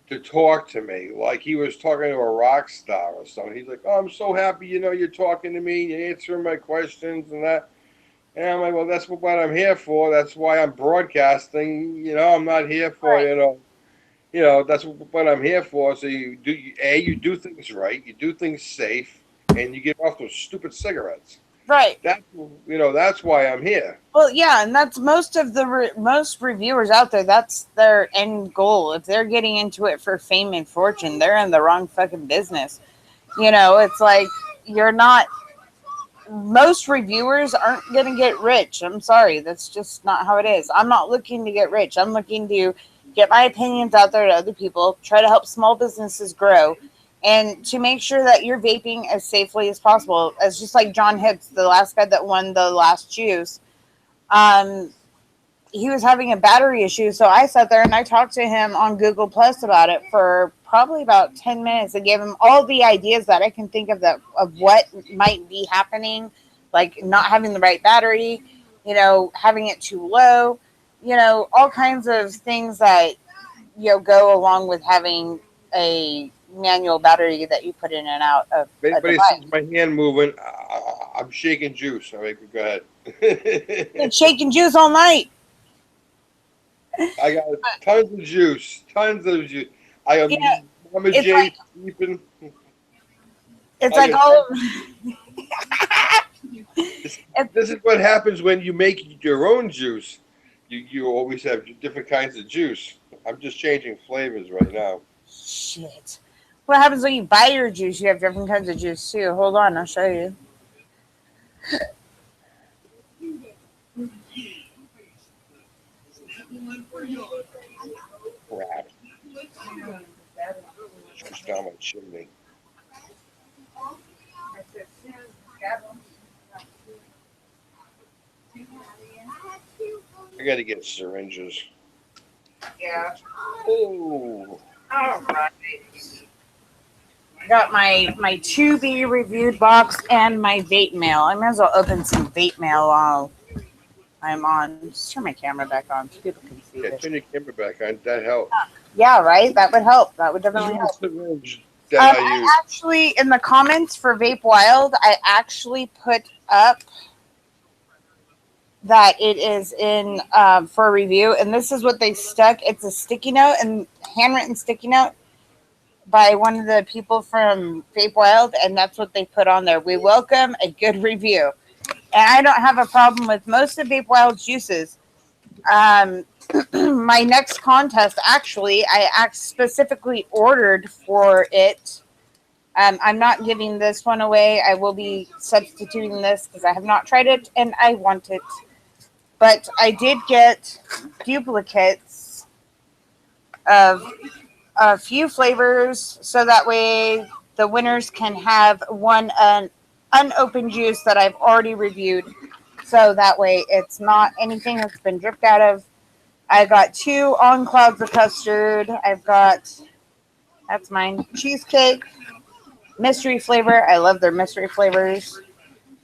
to talk to me, like he was talking to a rock star or something. He's like, "Oh, I'm so happy, you're talking to me, you're answering my questions and that." And I'm like, "Well, that's what I'm here for. That's why I'm broadcasting. I'm not here for Right. that's what I'm here for. So you do things right, you do things safe, and you get off those stupid cigarettes. Right. That's why I'm here." Well, yeah, and that's most of the most reviewers out there. That's their end goal. If they're getting into it for fame and fortune, they're in the wrong fucking business. It's like you're not. Most reviewers aren't going to get rich. I'm sorry, that's just not how it is. I'm not looking to get rich. I'm looking to get my opinions out there to other people, try to help small businesses grow, and to make sure that you're vaping as safely as possible. As just like John Hibbs, the last guy that won the last juice. Um, he was having a battery issue, so I sat there and I talked to him on Google Plus about it for probably about 10 minutes and gave him all the ideas that I can think of of what might be happening, like not having the right battery, having it too low, all kinds of things that go along with having a manual battery that you put in and out of If a anybody device. sees my hand moving, I'm shaking juice. All right, go ahead. Been shaking juice all night. I got tons of juice. Tons of juice. I am Yeah, Mama it's J like sleeping. it's I like got all this, of this is what happens when you make your own juice. You always have different kinds of juice. I'm just changing flavors right now. shit. What happens when you buy your juice? You have different kinds of juice too. Hold on, I'll show you. Crap. Juice down my chimney. I got to get syringes. Yeah. Oh, All right. I got my to be reviewed box and my vape mail. I might as well open some vape mail while I'm on. Just turn my camera back on so people can see yeah, this. turn your camera back on. That helps. Yeah, right. That would help. That would This definitely is help. the syringe that I I use. actually, in the comments for Vape Wild, I actually put up that it is in for review, and this is what they stuck. It's a sticky note and handwritten sticky note by one of the people from Vape Wild, and that's what they put on there. We welcome a good review, and I don't have a problem with most of Vape Wild's juices. Um, my next contest, actually, I specifically ordered for it. I'm not giving this one away. I will be substituting this because I have not tried it and I want it. But I did get duplicates of a few flavors so that way the winners can have one an unopened juice that I've already reviewed. So that way it's not anything that's been dripped out of. I got 2 on clouds of custard. I've got that's mine cheesecake mystery flavor. I love their mystery flavors.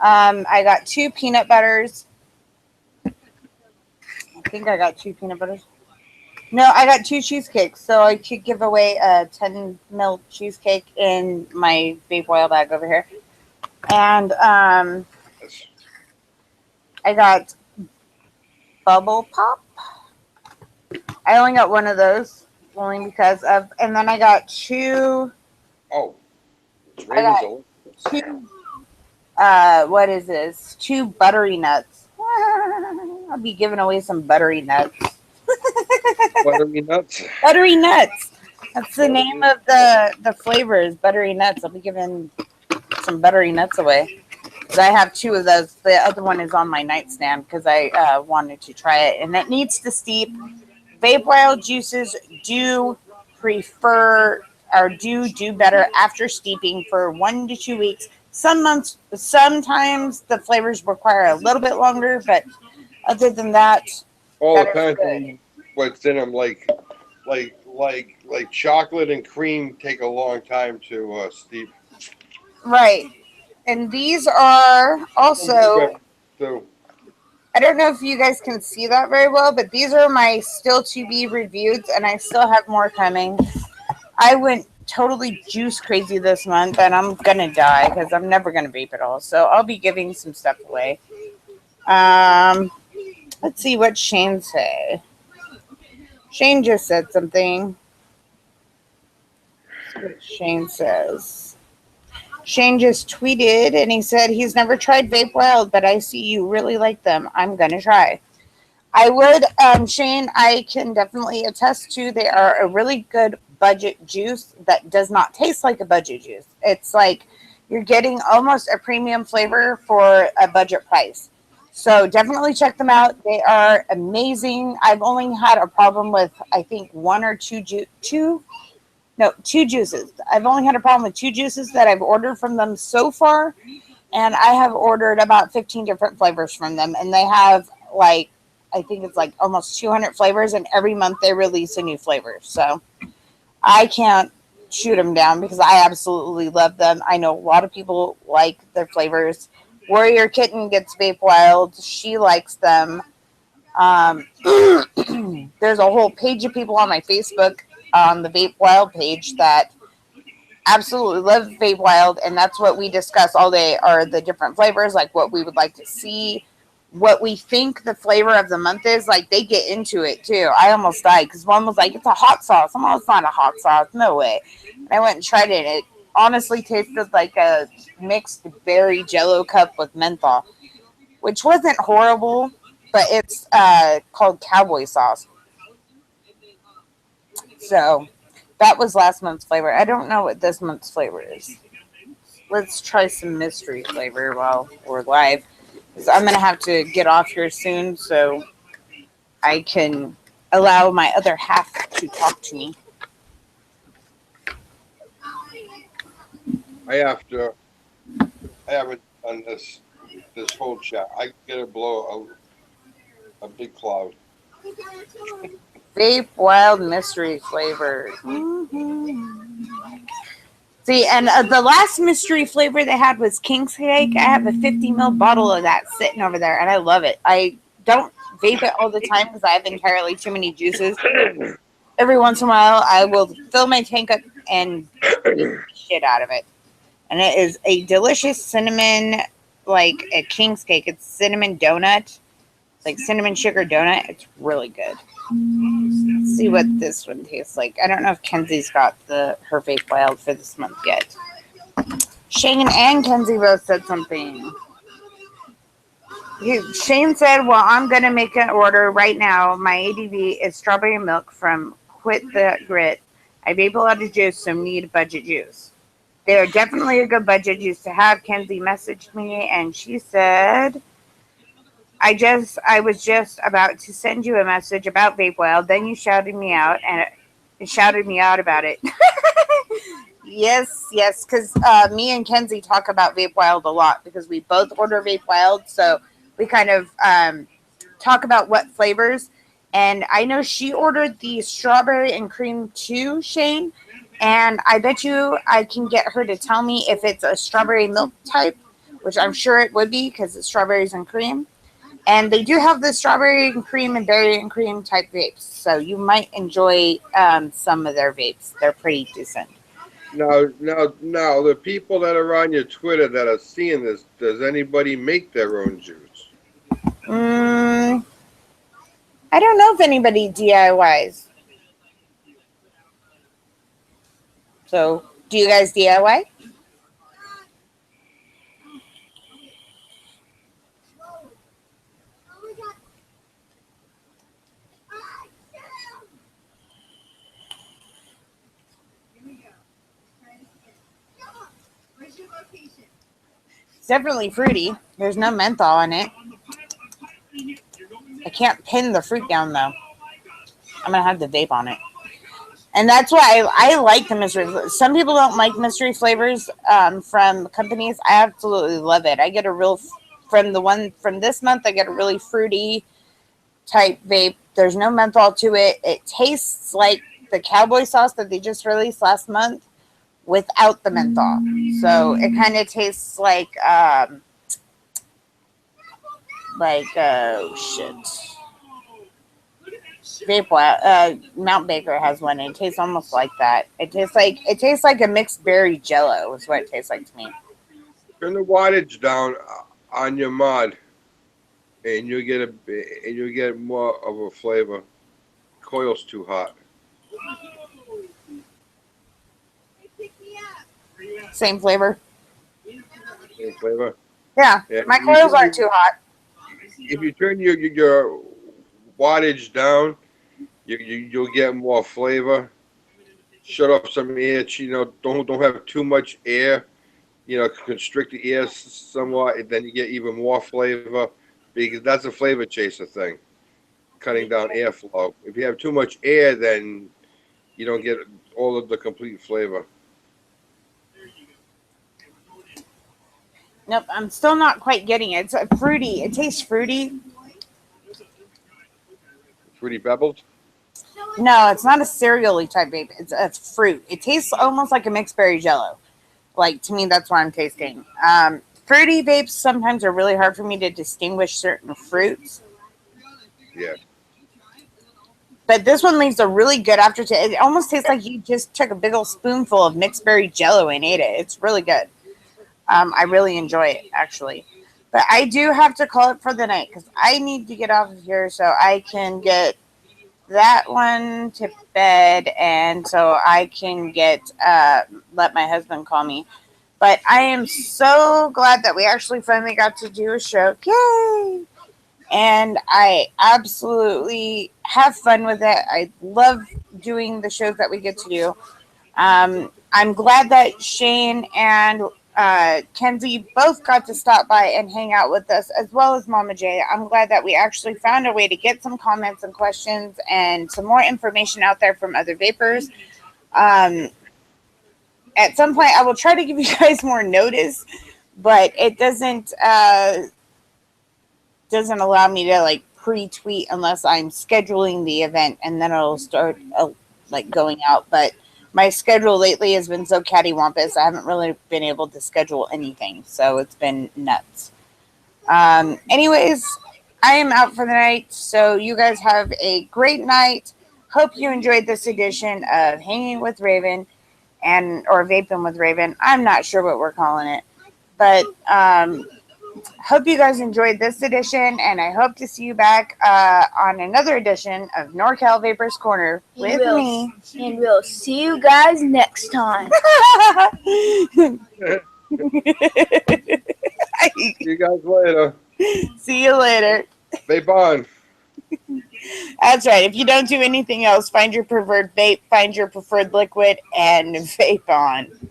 I got 2 peanut butters. I think I got 2 peanut butters. No, I got 2 cheesecakes, so I could give away a 10 ml cheesecake in my vape oil bag over here. And I got bubble pop. I only got one of those, only because of. And then I got 2. Oh, it's I Raven's got old. 2. What is this? 2 buttery nuts. I'll be giving away some buttery nuts. Buttery nuts. Buttery nuts. That's the name of the flavors. Buttery nuts. I'll be giving some buttery nuts away. But I have 2 of those. The other one is on my nightstand because I wanted to try it, and it needs to steep. Vape Wild juices do prefer or do better after steeping for 1 to 2 weeks. Sometimes the flavors require a little bit longer, but other than that, All that is depends good. on what's in them. Like chocolate and cream take a long time to steep. Right. And these are also So I don't know if you guys can see that very well, but these are my still to be reviewed, and I still have more coming. I went totally juice crazy this month, and I'm gonna die because I'm never gonna vape at all. So I'll be giving some stuff away. Um, let's see what Shane said. Shane just said something. Let's see what Shane says. Shane just tweeted and he said he's never tried Vape Wild, but I see you really like them. I'm gonna try. I would, Shane, I can definitely attest to they are a really good budget juice that does not taste like a budget juice. It's like you're getting almost a premium flavor for a budget price. So definitely check them out. They are amazing. I've only had a problem with I think one or two juices. I've only had a problem with two juices that I've ordered from them so far, and I have ordered about 15 different flavors from them, and they have like I think it's like almost 200 flavors, and every month they release a new flavor. So I can't shoot them down because I absolutely love them. I know a lot of people like their flavors. Warrior Kitten gets Vape Wild. She likes them. Um, there's a whole page of people on my Facebook on the Vape Wild page that absolutely love Vape Wild, and that's what we discuss all day are the different flavors, like what we would like to see, what we think the flavor of the month is. Like they get into it too. I almost died because one was like, it's a hot sauce. I'm like, it's not a hot sauce. No way. And I went and tried it. It honestly tasted like a mixed berry jello cup with menthol, which wasn't horrible, but it's called cowboy sauce. So that was last month's flavor. I don't know what this month's flavor is. Let's try some mystery flavor while we're live. Because I'm going to have to get off here soon so I can allow my other half to talk to me. I haven't done this whole chat. I gotta blow a big cloud. Vape Wild mystery flavor. Mm-hmm. See, and the last mystery flavor they had was King's Cake. I have a 50 ml bottle of that sitting over there, and I love it. I don't vape it all the time because I have entirely too many juices. Every once in a while, I will fill my tank up and shit out of it. And it is a delicious cinnamon, like a King's Cake. It's cinnamon donut. It's like cinnamon sugar donut. It's really good. Let's see what this one tastes like. I don't know if Kenzie's got her Vape Wild for this month yet. Shane and Kenzie both said something. Shane said, well, I'm going to make an order right now. My ADV is strawberry milk from Quit the Grit. I vape a lot of juice, so need budget juice. They are definitely a good budget juice to have. Kenzie messaged me, and she said, I was just about to send you a message about Vape Wild. Then you shouted me out about it. Yes, because me and Kenzie talk about Vape Wild a lot because we both order Vape Wild, so we kind of talk about what flavors. And I know she ordered the strawberry and cream too, Shane. And I bet you I can get her to tell me if it's a strawberry milk type, which I'm sure it would be because it's strawberries and cream. And they do have the strawberry and cream and berry and cream type vapes. So you might enjoy some of their vapes. They're pretty decent. Now, the people that are on your Twitter that are seeing this, does anybody make their own juice? I don't know if anybody DIYs. So, do you guys DIY? It's definitely fruity. There's no menthol in it. I can't pin the fruit down, though. I'm going to have the vape on it. And that's why I like the mystery. Some people don't like mystery flavors from companies. I absolutely love it. I get from this month, I get a really fruity type vape. There's no menthol to it. It tastes like the cowboy sauce that they just released last month without the menthol. So it kind of tastes like like shit. Vape Mount Baker has one, and it tastes almost like that. It tastes like a mixed berry jello is what it tastes like to me. Turn the wattage down on your mod, and you'll get more of a flavor. Coil's too hot. Same flavor. Same flavor. Yeah, Yeah. my coils aren't too hot. If you turn your wattage down, you'll get more flavor. Shut off some air. Don't have too much air. Constrict the air somewhat, and then you get even more flavor because that's a flavor chaser thing, cutting down airflow. If you have too much air, then you don't get all of the complete flavor. Nope, I'm still not quite getting it. It's fruity. It tastes fruity. Fruity Pebbles. No, it's not a cereal-y type vape. It's fruit. It tastes almost like a mixed berry jello. Like, to me, that's what I'm tasting. Fruity vapes sometimes are really hard for me to distinguish certain fruits. Yeah. But this one leaves a really good aftertaste. It almost tastes like you just took a big old spoonful of mixed berry jello and ate it. It's really good. I really enjoy it, actually. But I do have to call it for the night because I need to get off of here so I can get that one to bed and so I can let my husband call me. But I am so glad that we actually finally got to do a show. Yay! And I absolutely have fun with it. I love doing the shows that we get to do. I'm glad that Shane and Kenzie both got to stop by and hang out with us, as well as Mama J. I'm glad that we actually found a way to get some comments and questions and some more information out there from other vapors. At some point, I will try to give you guys more notice, but it doesn't allow me to like pre-tweet unless I'm scheduling the event, and then it'll start like going out. But my schedule lately has been so cattywampus. I haven't really been able to schedule anything, so it's been nuts. Anyways, I am out for the night, so you guys have a great night. Hope you enjoyed this edition of Hanging with Raven or Vaping with Raven. I'm not sure what we're calling it, but hope you guys enjoyed this edition, and I hope to see you back on another edition of NorCal Vapors Corner with me. And we'll see you guys next time. See you guys later. See you later. Vape on. That's right. If you don't do anything else, find your preferred vape, find your preferred liquid, and vape on.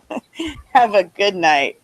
Have a good night.